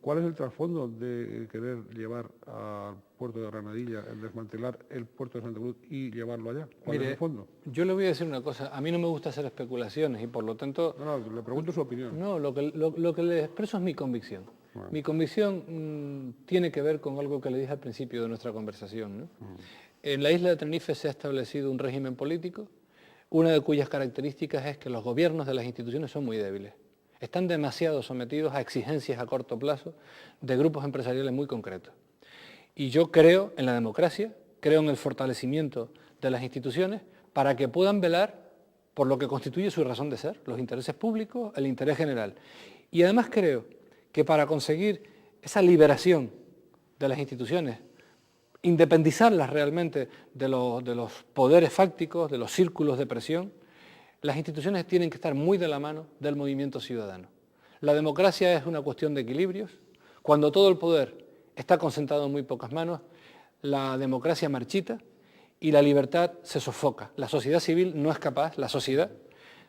¿cuál es el trasfondo de querer llevar al puerto de Granadilla, el desmantelar el puerto de Santa Cruz y llevarlo allá? ¿Cuál es el fondo? Yo le voy a decir una cosa, a mí no me gusta hacer especulaciones y por lo tanto... No, le pregunto su opinión. No, lo que le expreso es mi convicción. Bueno. Mi convicción tiene que ver con algo que le dije al principio de nuestra conversación, ¿no? En la isla de Tenerife se ha establecido un régimen político, una de cuyas características es que los gobiernos de las instituciones son muy débiles. Están demasiado sometidos a exigencias a corto plazo de grupos empresariales muy concretos. Y yo creo en la democracia, creo en el fortalecimiento de las instituciones para que puedan velar por lo que constituye su razón de ser, los intereses públicos, el interés general. Y además creo que para conseguir esa liberación de las instituciones, independizarlas realmente de los poderes fácticos, de los círculos de presión, las instituciones tienen que estar muy de la mano del movimiento ciudadano. La democracia es una cuestión de equilibrios. Cuando todo el poder está concentrado en muy pocas manos, la democracia marchita y la libertad se sofoca. La sociedad civil no es capaz, la sociedad,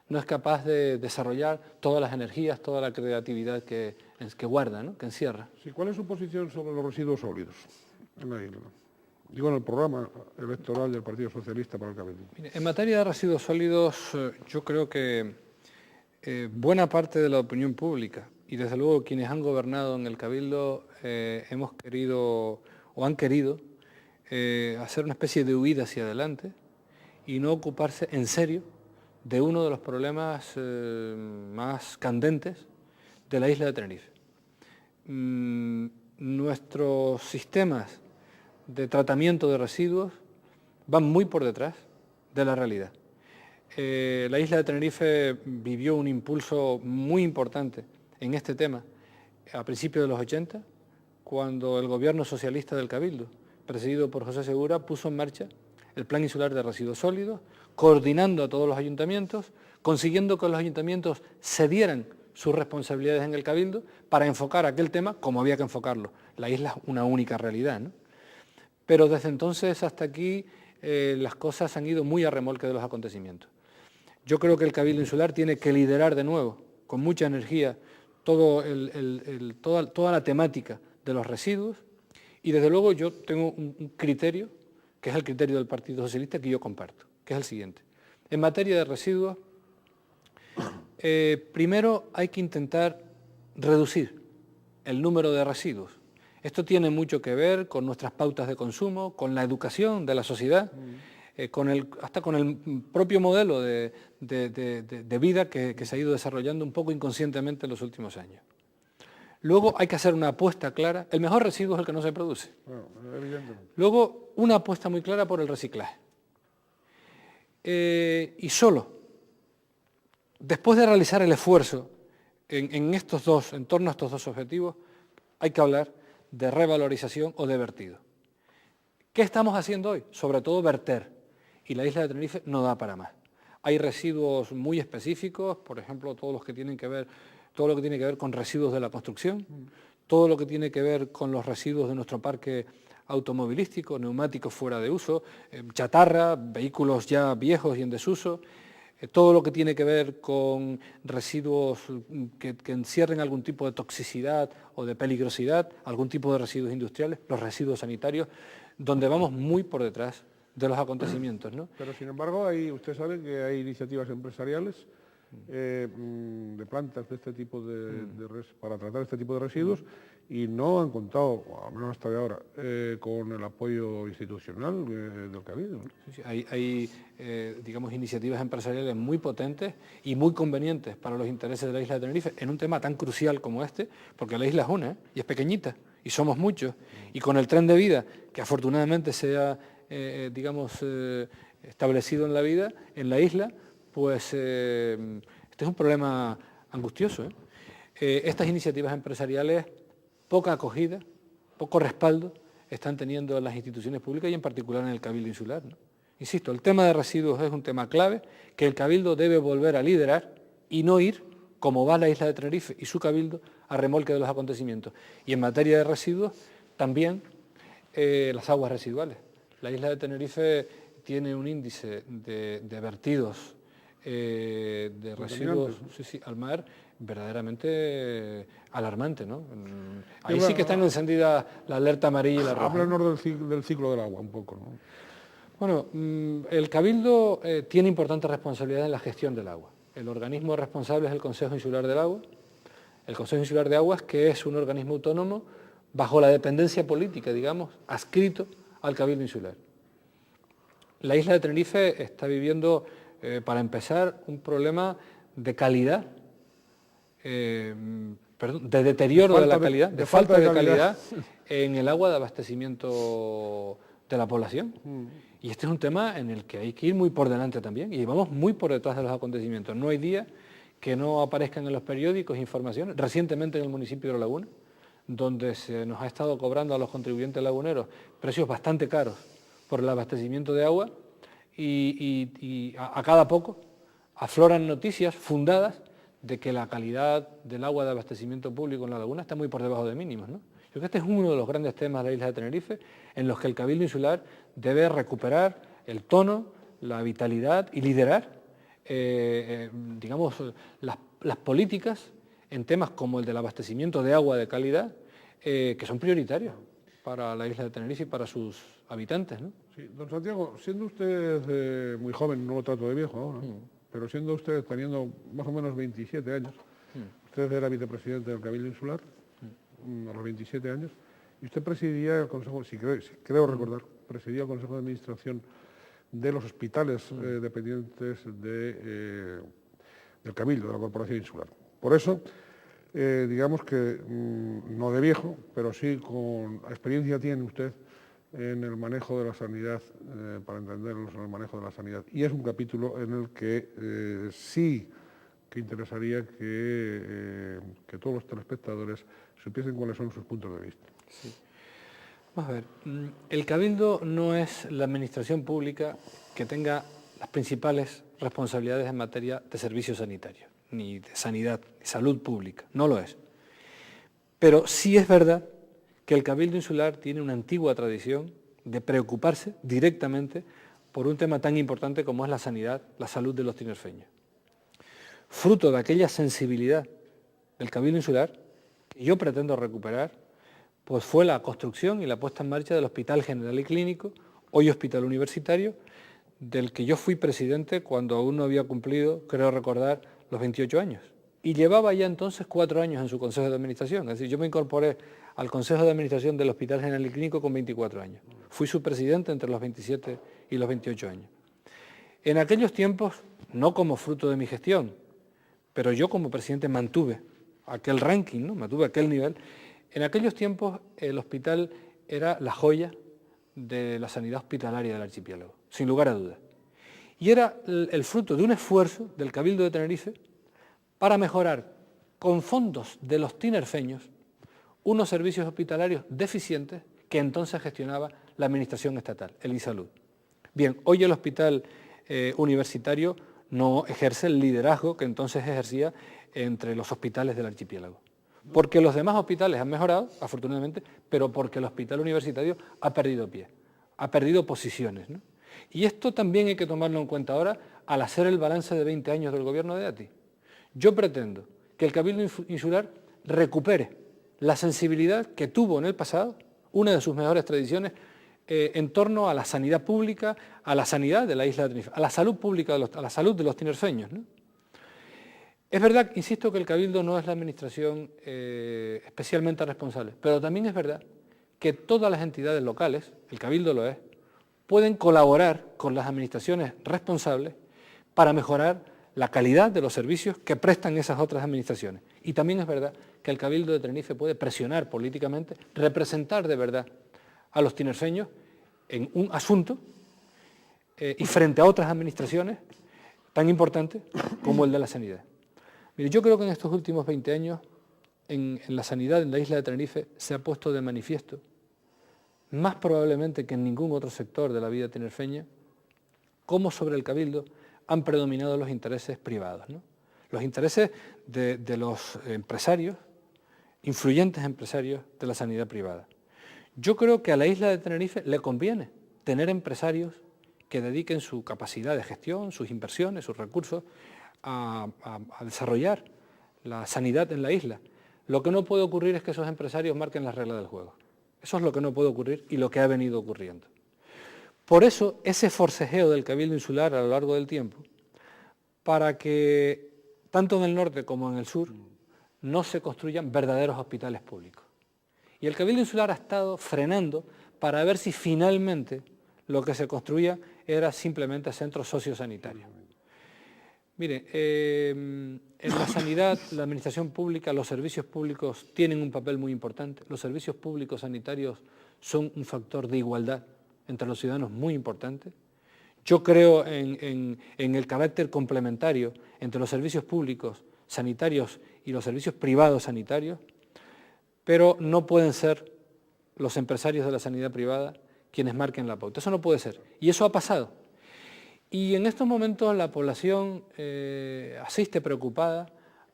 no es capaz de desarrollar todas las energías, toda la creatividad que guarda, ¿no?, que encierra. Sí, ¿cuál es su posición sobre los residuos sólidos en la isla? Digo, en el programa electoral del Partido Socialista para el Cabildo. Mire, en materia de residuos sólidos, yo creo que buena parte de la opinión pública y desde luego quienes han gobernado en el Cabildo hemos querido o han querido hacer una especie de huida hacia adelante y no ocuparse en serio de uno de los problemas más candentes de la isla de Tenerife. Nuestros sistemas de tratamiento de residuos van muy por detrás de la realidad. La isla de Tenerife vivió un impulso muy importante en este tema a principios de los 80, cuando el gobierno socialista del Cabildo, presidido por José Segura, puso en marcha el Plan Insular de Residuos Sólidos, coordinando a todos los ayuntamientos, consiguiendo que los ayuntamientos cedieran sus responsabilidades en el Cabildo para enfocar aquel tema como había que enfocarlo. La isla es una única realidad, ¿no? Pero desde entonces hasta aquí las cosas han ido muy a remolque de los acontecimientos. Yo creo que el Cabildo Insular tiene que liderar de nuevo, con mucha energía, toda la temática de los residuos, y desde luego yo tengo un criterio, que es el criterio del Partido Socialista, que yo comparto, que es el siguiente. En materia de residuos, primero hay que intentar reducir el número de residuos. Esto tiene mucho que ver con nuestras pautas de consumo, con la educación de la sociedad, hasta con el propio modelo de vida que se ha ido desarrollando un poco inconscientemente en los últimos años. Luego hay que hacer una apuesta clara. El mejor residuo es el que no se produce. Bueno, evidentemente. Luego, una apuesta muy clara por el reciclaje. Y solo después de realizar el esfuerzo en torno a estos dos objetivos, hay que hablar de revalorización o de vertido. ¿Qué estamos haciendo hoy? Sobre todo verter. Y la isla de Tenerife no da para más. Hay residuos muy específicos, por ejemplo, todo lo que tiene que ver con residuos de la construcción, todo lo que tiene que ver con los residuos de nuestro parque automovilístico, neumáticos fuera de uso, chatarra, vehículos ya viejos y en desuso, todo lo que tiene que ver con residuos que encierren algún tipo de toxicidad o de peligrosidad, algún tipo de residuos industriales, los residuos sanitarios, donde vamos muy por detrás de los acontecimientos, ¿no? Pero sin embargo, usted sabe que hay iniciativas empresariales de plantas de este tipo para tratar este tipo de residuos y no han contado, al menos hasta de ahora, con el apoyo institucional del Cabildo, ¿no? Sí, hay digamos, iniciativas empresariales muy potentes y muy convenientes para los intereses de la isla de Tenerife en un tema tan crucial como este, porque la isla es una y es pequeñita y somos muchos, y con el tren de vida que afortunadamente se ha establecido en la isla, pues este es un problema angustioso, ¿eh? Estas iniciativas empresariales, poca acogida, poco respaldo están teniendo en las instituciones públicas y en particular en el Cabildo Insular, ¿no? Insisto, el tema de residuos es un tema clave que el Cabildo debe volver a liderar y no ir, como va la isla de Tenerife y su Cabildo, a remolque de los acontecimientos. Y en materia de residuos, también las aguas residuales. La isla de Tenerife tiene un índice de vertidos de residuos al mar verdaderamente alarmante, ¿no? Ahí sí que están encendidas la alerta amarilla y la roja. Háblanos del ciclo del agua un poco, ¿no? Bueno, el Cabildo tiene importante responsabilidad en la gestión del agua. El organismo responsable es el Consejo Insular del Agua. El Consejo Insular de Aguas, que es un organismo autónomo bajo la dependencia política, digamos, adscrito al Cabildo Insular. La isla de Tenerife está viviendo, para empezar, un problema de calidad, de deterioro de la calidad, de falta de calidad en el agua de abastecimiento de la población. Y este es un tema en el que hay que ir muy por delante también, y vamos muy por detrás de los acontecimientos. No hay día que no aparezcan en los periódicos informaciones. Recientemente en el municipio de La Laguna, donde se nos ha estado cobrando a los contribuyentes laguneros precios bastante caros por el abastecimiento de agua, y a cada poco afloran noticias fundadas de que la calidad del agua de abastecimiento público en La Laguna está muy por debajo de mínimos, ¿no? Yo creo que este es uno de los grandes temas de la isla de Tenerife, en los que el Cabildo Insular debe recuperar el tono, la vitalidad y liderar digamos, las políticas en temas como el del abastecimiento de agua de calidad, que son prioritarios para la isla de Tenerife y para sus habitantes, ¿no? Sí, don Santiago, siendo usted muy joven, no lo trato de viejo ahora, pero siendo usted, teniendo más o menos 27 años, usted era vicepresidente del Cabildo Insular, a los 27 años, y usted presidía el Consejo, si creo recordar, presidía el Consejo de Administración de los hospitales dependientes del Cabildo, de la Corporación Insular. Por eso, digamos que no de viejo, pero sí con experiencia tiene usted en el manejo de la sanidad, para entendernos en el manejo de la sanidad. Y es un capítulo en el que sí que interesaría que todos los telespectadores supiesen cuáles son sus puntos de vista. Sí. Vamos a ver, el Cabildo no es la administración pública que tenga las principales responsabilidades en materia de servicios sanitarios, ni de sanidad, ni salud pública, no lo es. Pero sí es verdad que el Cabildo Insular tiene una antigua tradición de preocuparse directamente por un tema tan importante como es la sanidad, la salud de los tinerfeños. Fruto de aquella sensibilidad del Cabildo Insular, que yo pretendo recuperar, pues fue la construcción y la puesta en marcha del Hospital General y Clínico, hoy Hospital Universitario, del que yo fui presidente cuando aún no había cumplido, creo recordar, los 28 años. Y llevaba ya entonces 4 años en su Consejo de Administración. Es decir, yo me incorporé al Consejo de Administración del Hospital General y Clínico con 24 años. Fui su presidente entre los 27 y los 28 años. En aquellos tiempos, no como fruto de mi gestión, pero yo como presidente mantuve aquel ranking, ¿no? Mantuve aquel nivel. En aquellos tiempos el hospital era la joya de la sanidad hospitalaria del archipiélago, sin lugar a dudas. Y era el fruto de un esfuerzo del Cabildo de Tenerife para mejorar con fondos de los tinerfeños unos servicios hospitalarios deficientes que entonces gestionaba la Administración Estatal, el ISalud. Bien, hoy el Hospital Universitario no ejerce el liderazgo que entonces ejercía entre los hospitales del archipiélago. Porque los demás hospitales han mejorado, afortunadamente, pero porque el Hospital Universitario ha perdido pie, ha perdido posiciones, ¿no? Y esto también hay que tomarlo en cuenta ahora al hacer el balance de 20 años del gobierno de ATI. Yo pretendo que el Cabildo Insular recupere la sensibilidad que tuvo en el pasado, una de sus mejores tradiciones, en torno a la sanidad pública, a la sanidad de la isla de Tenerife, a la salud pública, a la salud de los tinerfeños, ¿no? Es verdad, insisto, que el Cabildo no es la administración especialmente responsable, pero también es verdad que todas las entidades locales, el Cabildo lo es, pueden colaborar con las administraciones responsables para mejorar la calidad de los servicios que prestan esas otras administraciones. Y también es verdad que el Cabildo de Tenerife puede presionar políticamente, representar de verdad a los tinerfeños en un asunto y frente a otras administraciones tan importantes como el de la sanidad. Mire, yo creo que en estos últimos 20 años en la sanidad en la isla de Tenerife se ha puesto de manifiesto, más probablemente que en ningún otro sector de la vida tinerfeña, cómo sobre el Cabildo han predominado los intereses privados, ¿no? Los intereses de los empresarios, influyentes empresarios de la sanidad privada. Yo creo que a la isla de Tenerife le conviene tener empresarios que dediquen su capacidad de gestión, sus inversiones, sus recursos a desarrollar la sanidad en la isla. Lo que no puede ocurrir es que esos empresarios marquen las reglas del juego. Eso es lo que no puede ocurrir y lo que ha venido ocurriendo. Por eso, ese forcejeo del Cabildo Insular a lo largo del tiempo, para que tanto en el norte como en el sur no se construyan verdaderos hospitales públicos. Y el Cabildo Insular ha estado frenando para ver si finalmente lo que se construía era simplemente centros sociosanitarios. Mire, en la sanidad, la administración pública, los servicios públicos tienen un papel muy importante. Los servicios públicos sanitarios son un factor de igualdad entre los ciudadanos muy importante. Yo creo en el carácter complementario entre los servicios públicos sanitarios y los servicios privados sanitarios, pero no pueden ser los empresarios de la sanidad privada quienes marquen la pauta. Eso no puede ser. Y eso ha pasado. Y en estos momentos la población asiste preocupada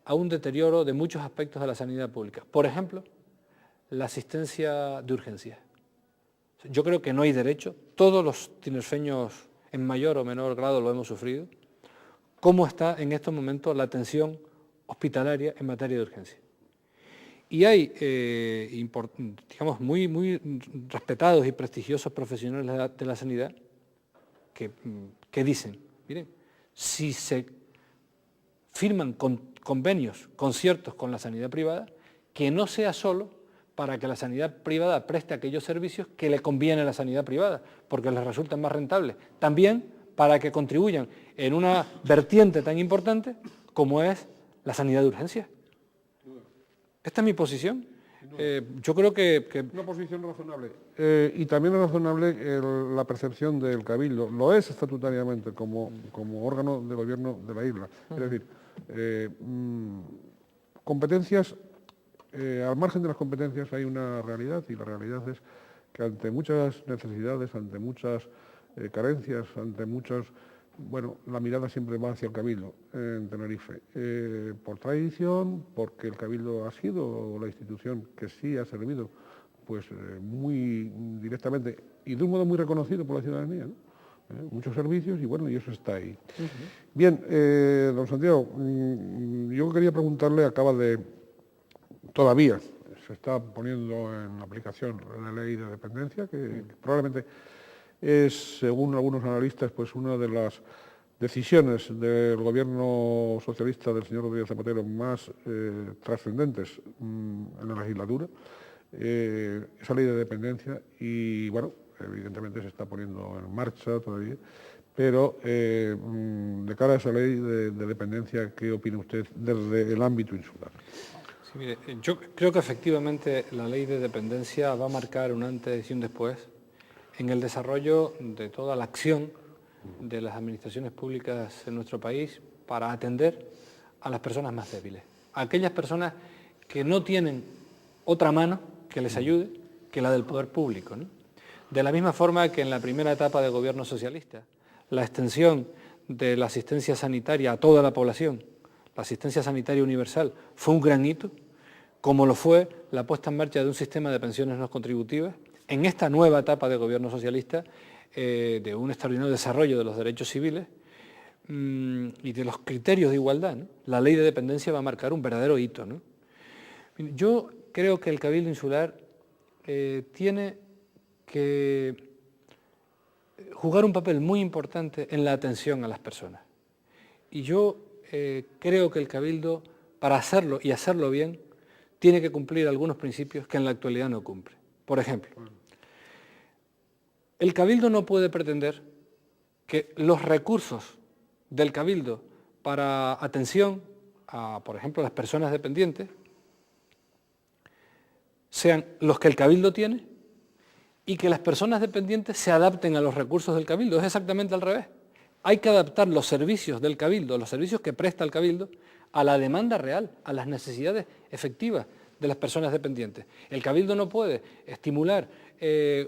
a un deterioro de muchos aspectos de la sanidad pública. Por ejemplo, la asistencia de urgencias. Yo creo que no hay derecho, todos los tinerfeños en mayor o menor grado lo hemos sufrido, cómo está en estos momentos la atención hospitalaria en materia de urgencia. Y hay, digamos, muy respetados y prestigiosos profesionales de la sanidad que dicen, miren, si se firman convenios, conciertos con la sanidad privada, que no sea solo para que la sanidad privada preste aquellos servicios que le conviene a la sanidad privada, porque les resultan más rentables, también para que contribuyan en una vertiente tan importante como es la sanidad de urgencia. Esta es mi posición. Yo creo que... Una posición razonable. Y también es razonable la percepción del Cabildo. Lo es estatutariamente como órgano de gobierno de la isla. Es decir, competencias, al margen de las competencias hay una realidad, y la realidad es que ante muchas necesidades, ante muchas carencias, ante muchas... Bueno, la mirada siempre va hacia el Cabildo en Tenerife, por tradición, porque el Cabildo ha sido la institución que sí ha servido pues muy directamente y de un modo muy reconocido por la ciudadanía, ¿no? Muchos servicios y bueno, y eso está ahí. Bien, don Santiago, yo quería preguntarle, todavía se está poniendo en aplicación la ley de dependencia, que probablemente es, según algunos analistas, pues una de las decisiones del gobierno socialista del señor Rodríguez Zapatero más trascendentes en la legislatura, esa ley de dependencia, y bueno, evidentemente se está poniendo en marcha todavía, pero de cara a esa ley de dependencia, ¿qué opina usted desde el ámbito insular? Sí, mire, yo creo que efectivamente la ley de dependencia va a marcar un antes y un después en el desarrollo de toda la acción de las administraciones públicas en nuestro país para atender a las personas más débiles, a aquellas personas que no tienen otra mano que les ayude que la del poder público, ¿no? De la misma forma que en la primera etapa de gobierno socialista, la extensión de la asistencia sanitaria a toda la población, la asistencia sanitaria universal, fue un gran hito, como lo fue la puesta en marcha de un sistema de pensiones no contributivas, en esta nueva etapa de gobierno socialista, de un extraordinario desarrollo de los derechos civiles y de los criterios de igualdad, ¿no? La ley de dependencia va a marcar un verdadero hito, ¿no? Yo creo que el Cabildo Insular tiene que jugar un papel muy importante en la atención a las personas. Y yo creo que el Cabildo, para hacerlo y hacerlo bien, tiene que cumplir algunos principios que en la actualidad no cumple. Por ejemplo, el Cabildo no puede pretender que los recursos del Cabildo para atención a, por ejemplo, las personas dependientes, sean los que el Cabildo tiene y que las personas dependientes se adapten a los recursos del Cabildo. Es exactamente al revés. Hay que adaptar los servicios del Cabildo, los servicios que presta el Cabildo, a la demanda real, a las necesidades efectivas de las personas dependientes. El Cabildo no puede estimular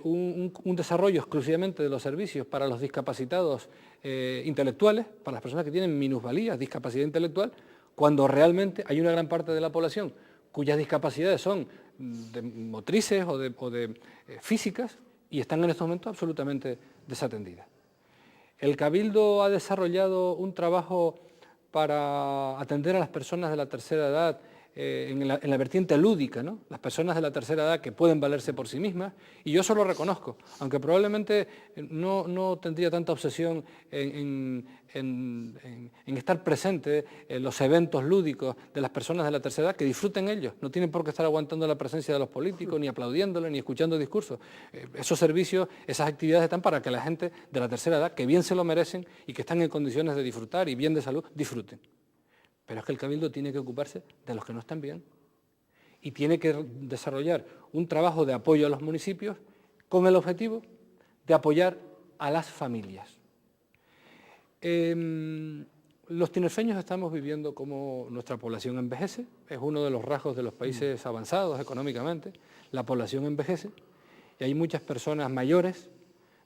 un desarrollo exclusivamente de los servicios para los discapacitados intelectuales, para las personas que tienen minusvalías, discapacidad intelectual, cuando realmente hay una gran parte de la población cuyas discapacidades son motrices o de físicas y están en estos momentos absolutamente desatendidas. El Cabildo ha desarrollado un trabajo para atender a las personas de la tercera edad en la vertiente lúdica, ¿no? Las personas de la tercera edad que pueden valerse por sí mismas, y yo eso lo reconozco, aunque probablemente no tendría tanta obsesión en estar presente en los eventos lúdicos de las personas de la tercera edad, que disfruten ellos, no tienen por qué estar aguantando la presencia de los políticos, ni aplaudiéndoles, ni escuchando discursos. Esos servicios, esas actividades están para que la gente de la tercera edad, que bien se lo merecen y que están en condiciones de disfrutar y bien de salud, disfruten. Pero es que el Cabildo tiene que ocuparse de los que no están bien y tiene que desarrollar un trabajo de apoyo a los municipios con el objetivo de apoyar a las familias. Los tinerfeños estamos viviendo como nuestra población envejece, es uno de los rasgos de los países avanzados económicamente, la población envejece y hay muchas personas mayores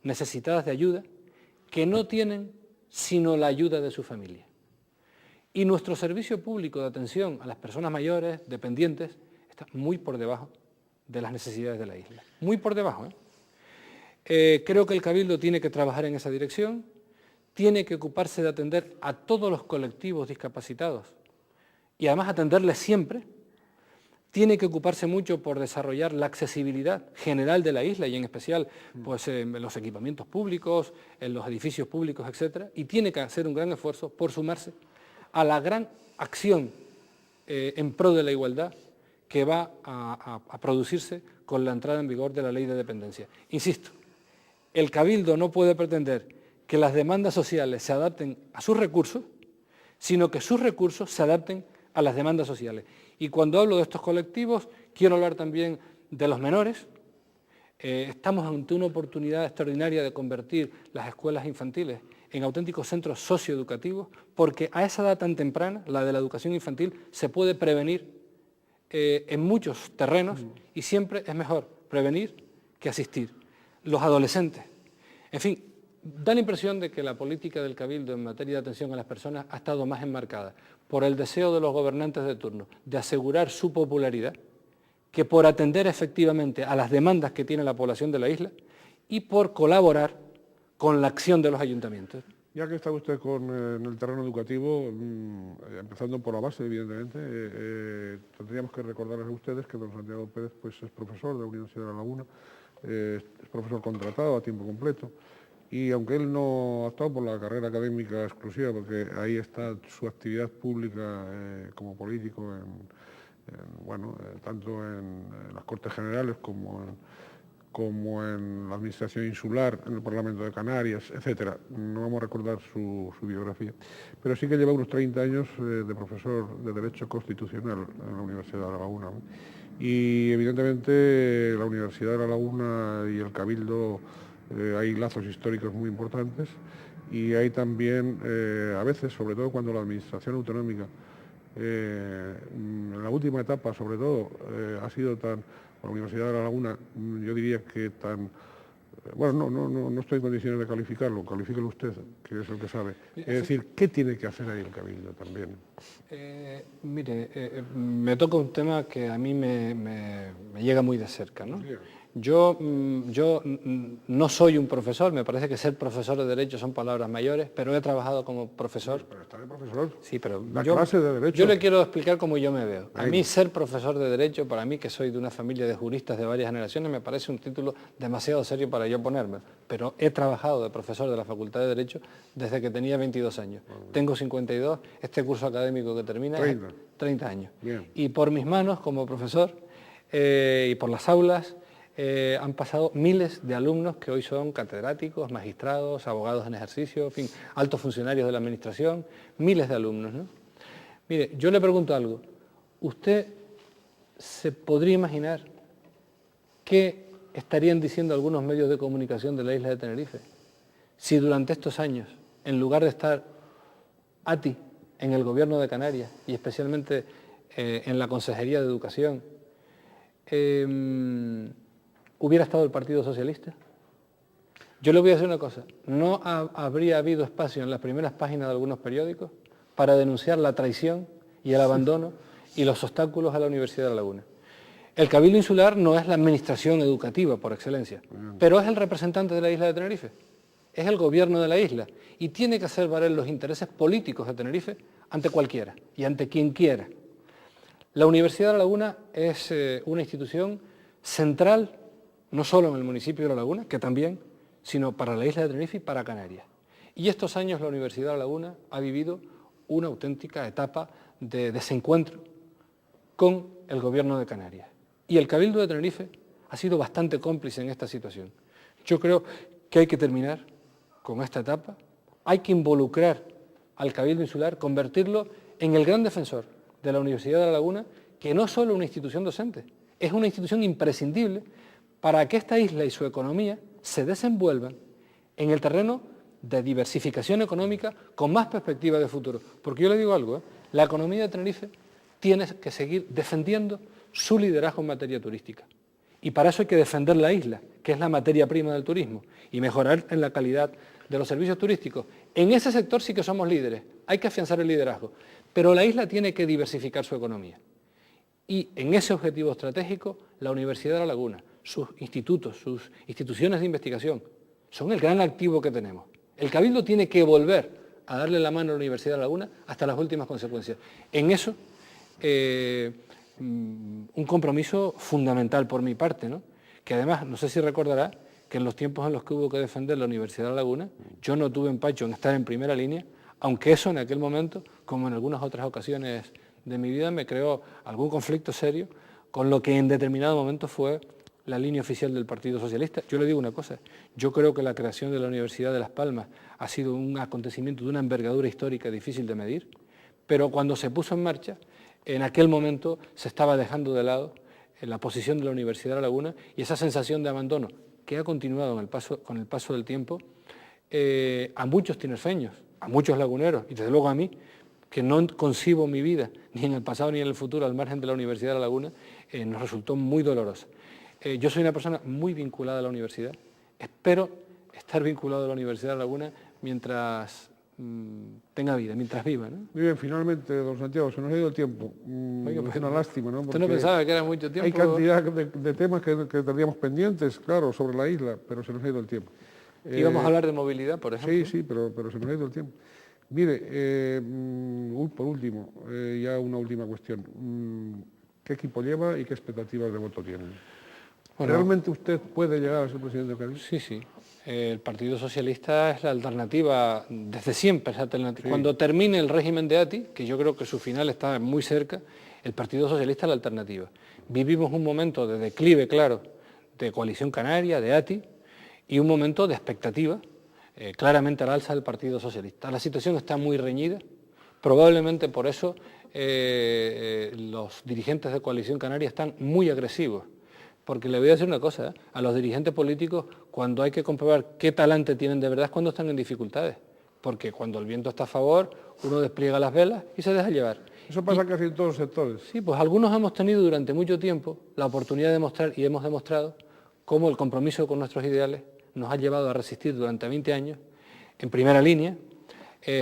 necesitadas de ayuda que no tienen sino la ayuda de su familia. Y nuestro servicio público de atención a las personas mayores, dependientes, está muy por debajo de las necesidades de la isla. Muy por debajo, ¿eh? Creo que el Cabildo tiene que trabajar en esa dirección, tiene que ocuparse de atender a todos los colectivos discapacitados y además atenderles siempre. Tiene que ocuparse mucho por desarrollar la accesibilidad general de la isla y en especial pues, en los equipamientos públicos, en los edificios públicos, etcétera, y tiene que hacer un gran esfuerzo por sumarse a la gran acción en pro de la igualdad que va a producirse con la entrada en vigor de la ley de dependencia. Insisto, el Cabildo no puede pretender que las demandas sociales se adapten a sus recursos, sino que sus recursos se adapten a las demandas sociales. Y cuando hablo de estos colectivos, quiero hablar también de los menores. Estamos ante una oportunidad extraordinaria de convertir las escuelas infantiles en auténticos centros socioeducativos, porque a esa edad tan temprana, la de la educación infantil, se puede prevenir en muchos terrenos y siempre es mejor prevenir que asistir. Los adolescentes, en fin, da la impresión de que la política del Cabildo en materia de atención a las personas ha estado más enmarcada por el deseo de los gobernantes de turno de asegurar su popularidad que por atender efectivamente a las demandas que tiene la población de la isla y por colaborar con la acción de los ayuntamientos. Ya que está usted en el terreno educativo, empezando por la base, evidentemente, tendríamos que recordarles a ustedes que don Santiago Pérez pues, es profesor de la Universidad de La Laguna, es profesor contratado a tiempo completo, y aunque él no ha optado por la carrera académica exclusiva, porque ahí está su actividad pública como político, tanto en las Cortes Generales como en la Administración Insular, en el Parlamento de Canarias, etcétera. No vamos a recordar su biografía, pero sí que lleva unos 30 años de profesor de Derecho Constitucional en la Universidad de La Laguna, ¿no? Y evidentemente la Universidad de La Laguna y el Cabildo hay lazos históricos muy importantes y hay también, a veces, sobre todo cuando la Administración Autonómica, en la última etapa sobre todo, ha sido la Universidad de La Laguna, yo diría que no estoy en condiciones de calificarlo, califíquelo usted, que es el que sabe. Es decir, ¿qué tiene que hacer ahí el Cabildo también? Mire, me toca un tema que a mí me llega muy de cerca, ¿no? Yo no soy un profesor, me parece que ser profesor de Derecho son palabras mayores, pero he trabajado como profesor. Pero está de profesor. Sí, pero clase de Derecho. Yo le quiero explicar cómo yo me veo. A mí ser profesor de Derecho, para mí que soy de una familia de juristas de varias generaciones, me parece un título demasiado serio para yo ponerme. Pero he trabajado de profesor de la Facultad de Derecho desde que tenía 22 años. Tengo 52, este curso académico que termina es 30 años. Bien. Y por mis manos como profesor y por las aulas, han pasado miles de alumnos que hoy son catedráticos, magistrados, abogados en ejercicio, en fin, altos funcionarios de la administración, miles de alumnos, ¿no? Mire, yo le pregunto algo. ¿Usted se podría imaginar qué estarían diciendo algunos medios de comunicación de la isla de Tenerife si durante estos años, en lugar de estar ATI en el gobierno de Canarias y especialmente en la Consejería de Educación, hubiera estado el Partido Socialista? Yo le voy a decir una cosa, no habría habido espacio en las primeras páginas de algunos periódicos para denunciar la traición y el abandono y los obstáculos a la Universidad de La Laguna. El Cabildo Insular no es la administración educativa por excelencia, pero es el representante de la isla de Tenerife, es el gobierno de la isla y tiene que hacer valer los intereses políticos de Tenerife ante cualquiera y ante quien quiera. La Universidad de La Laguna es una institución central no solo en el municipio de La Laguna, que también, sino para la isla de Tenerife y para Canarias. Y estos años la Universidad de La Laguna ha vivido una auténtica etapa de desencuentro con el gobierno de Canarias. Y el Cabildo de Tenerife ha sido bastante cómplice en esta situación. Yo creo que hay que terminar con esta etapa, hay que involucrar al Cabildo Insular, convertirlo en el gran defensor de la Universidad de La Laguna, que no es solo una institución docente, es una institución imprescindible para que esta isla y su economía se desenvuelvan en el terreno de diversificación económica con más perspectiva de futuro. Porque yo le digo algo, la economía de Tenerife tiene que seguir defendiendo su liderazgo en materia turística. Y para eso hay que defender la isla, que es la materia prima del turismo, y mejorar en la calidad de los servicios turísticos. En ese sector sí que somos líderes, hay que afianzar el liderazgo, pero la isla tiene que diversificar su economía. Y en ese objetivo estratégico, la Universidad de La Laguna, sus institutos, sus instituciones de investigación, son el gran activo que tenemos. El Cabildo tiene que volver a darle la mano a la Universidad de La Laguna hasta las últimas consecuencias. En eso, un compromiso fundamental por mi parte, ¿no? Que además, no sé si recordará, que en los tiempos en los que hubo que defender la Universidad de La Laguna, yo no tuve empacho en estar en primera línea, aunque eso en aquel momento, como en algunas otras ocasiones de mi vida, me creó algún conflicto serio con lo que en determinado momento fue la línea oficial del Partido Socialista. Yo le digo una cosa, yo creo que la creación de la Universidad de Las Palmas ha sido un acontecimiento de una envergadura histórica difícil de medir, pero cuando se puso en marcha, en aquel momento se estaba dejando de lado la posición de la Universidad de La Laguna y esa sensación de abandono que ha continuado con el paso del tiempo, a muchos tinerfeños, a muchos laguneros y desde luego a mí, que no concibo mi vida ni en el pasado ni en el futuro al margen de la Universidad de La Laguna, nos resultó muy dolorosa. Yo soy una persona muy vinculada a la universidad, espero estar vinculado a la Universidad de La Laguna mientras tenga vida, mientras viva, ¿no? Muy bien, finalmente, don Santiago, se nos ha ido el tiempo. Oiga, pues, es una lástima, ¿no? Usted no pensaba que era mucho tiempo. Hay cantidad de temas que tendríamos pendientes, claro, sobre la isla, pero se nos ha ido el tiempo. Íbamos a hablar de movilidad, por ejemplo. Sí, pero se nos ha ido el tiempo. Mire, por último, ya una última cuestión. ¿Qué equipo lleva y qué expectativas de voto tiene? Bueno, ¿realmente usted puede llegar a ser presidente del Cabildo? Sí, sí. El Partido Socialista es la alternativa, desde siempre es la alternativa. Sí. Cuando termine el régimen de ATI, que yo creo que su final está muy cerca, el Partido Socialista es la alternativa. Vivimos un momento de declive, claro, de Coalición Canaria, de ATI, y un momento de expectativa, claramente al alza del Partido Socialista. La situación está muy reñida, probablemente por eso los dirigentes de Coalición Canaria están muy agresivos. Porque le voy a decir una cosa, a los dirigentes políticos, cuando hay que comprobar qué talante tienen de verdad es cuando están en dificultades. Porque cuando el viento está a favor, uno despliega las velas y se deja llevar. Eso pasa casi en todos los sectores. Sí, pues algunos hemos tenido durante mucho tiempo la oportunidad de demostrar, y hemos demostrado, cómo el compromiso con nuestros ideales nos ha llevado a resistir durante 20 años, en primera línea,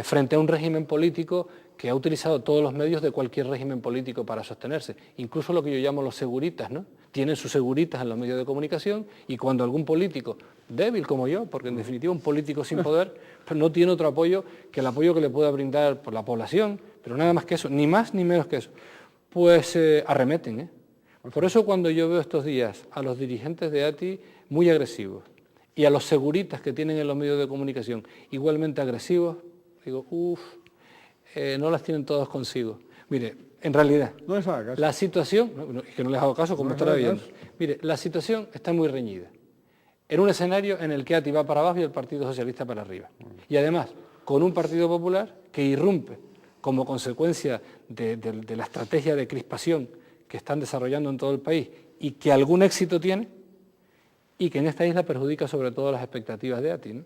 frente a un régimen político que ha utilizado todos los medios de cualquier régimen político para sostenerse, incluso lo que yo llamo los seguritas, ¿no? Tienen sus seguritas en los medios de comunicación y cuando algún político, débil como yo, porque en definitiva un político sin poder, pues no tiene otro apoyo que el apoyo que le pueda brindar por la población, pero nada más que eso, ni más ni menos que eso, pues arremeten. Por eso cuando yo veo estos días a los dirigentes de ATI muy agresivos y a los seguritas que tienen en los medios de comunicación igualmente agresivos, digo, no las tienen todos consigo. Mire, en realidad, no les haga caso. La situación, es que no les hago caso como estará viendo. Mire, la situación está muy reñida. En un escenario en el que ATI va para abajo y el Partido Socialista para arriba. Y además, con un Partido Popular que irrumpe como consecuencia de la estrategia de crispación que están desarrollando en todo el país y que algún éxito tiene y que en esta isla perjudica sobre todo las expectativas de ATI, ¿no?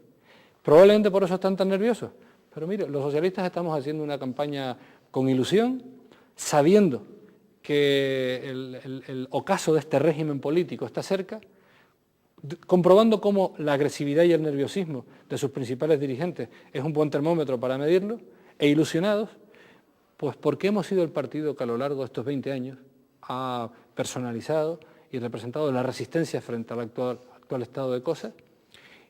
Probablemente por eso están tan nerviosos. Pero mire, los socialistas estamos haciendo una campaña con ilusión, sabiendo que el ocaso de este régimen político está cerca, comprobando cómo la agresividad y el nerviosismo de sus principales dirigentes es un buen termómetro para medirlo, e ilusionados, pues porque hemos sido el partido que a lo largo de estos 20 años ha personalizado y representado la resistencia frente al actual estado de cosas,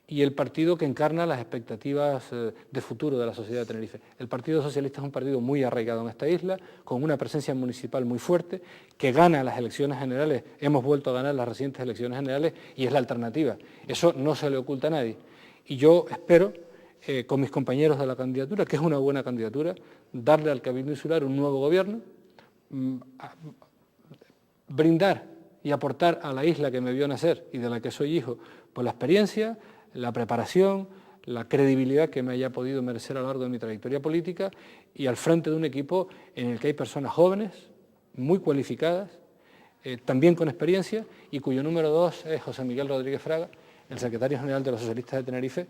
y el partido que encarna las expectativas de futuro de la sociedad de Tenerife. El Partido Socialista es un partido muy arraigado en esta isla, con una presencia municipal muy fuerte, que gana las elecciones generales, hemos vuelto a ganar las recientes elecciones generales y es la alternativa. Eso no se le oculta a nadie. Y yo espero, con mis compañeros de la candidatura, que es una buena candidatura, darle al Cabildo Insular un nuevo gobierno, brindar y aportar a la isla que me vio nacer y de la que soy hijo, pues la experiencia, la preparación, la credibilidad que me haya podido merecer a lo largo de mi trayectoria política y al frente de un equipo en el que hay personas jóvenes, muy cualificadas, también con experiencia y cuyo número 2 es José Miguel Rodríguez Fraga, el secretario general de los socialistas de Tenerife,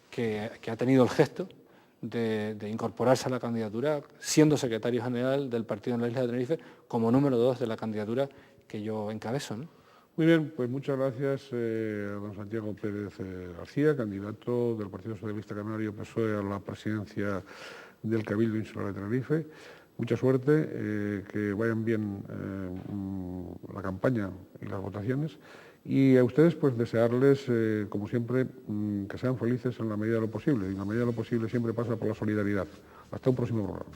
que ha tenido el gesto de incorporarse a la candidatura, siendo secretario general del partido en la isla de Tenerife, como número 2 de la candidatura que yo encabezo, ¿no? Muy bien, pues muchas gracias a don Santiago Pérez García, candidato del Partido Socialista Canario PSOE a la presidencia del Cabildo Insular de Tenerife. Mucha suerte, que vayan bien la campaña y las votaciones Y a ustedes, pues desearles, como siempre, que sean felices en la medida de lo posible. Y en la medida de lo posible siempre pasa por la solidaridad. Hasta un próximo programa.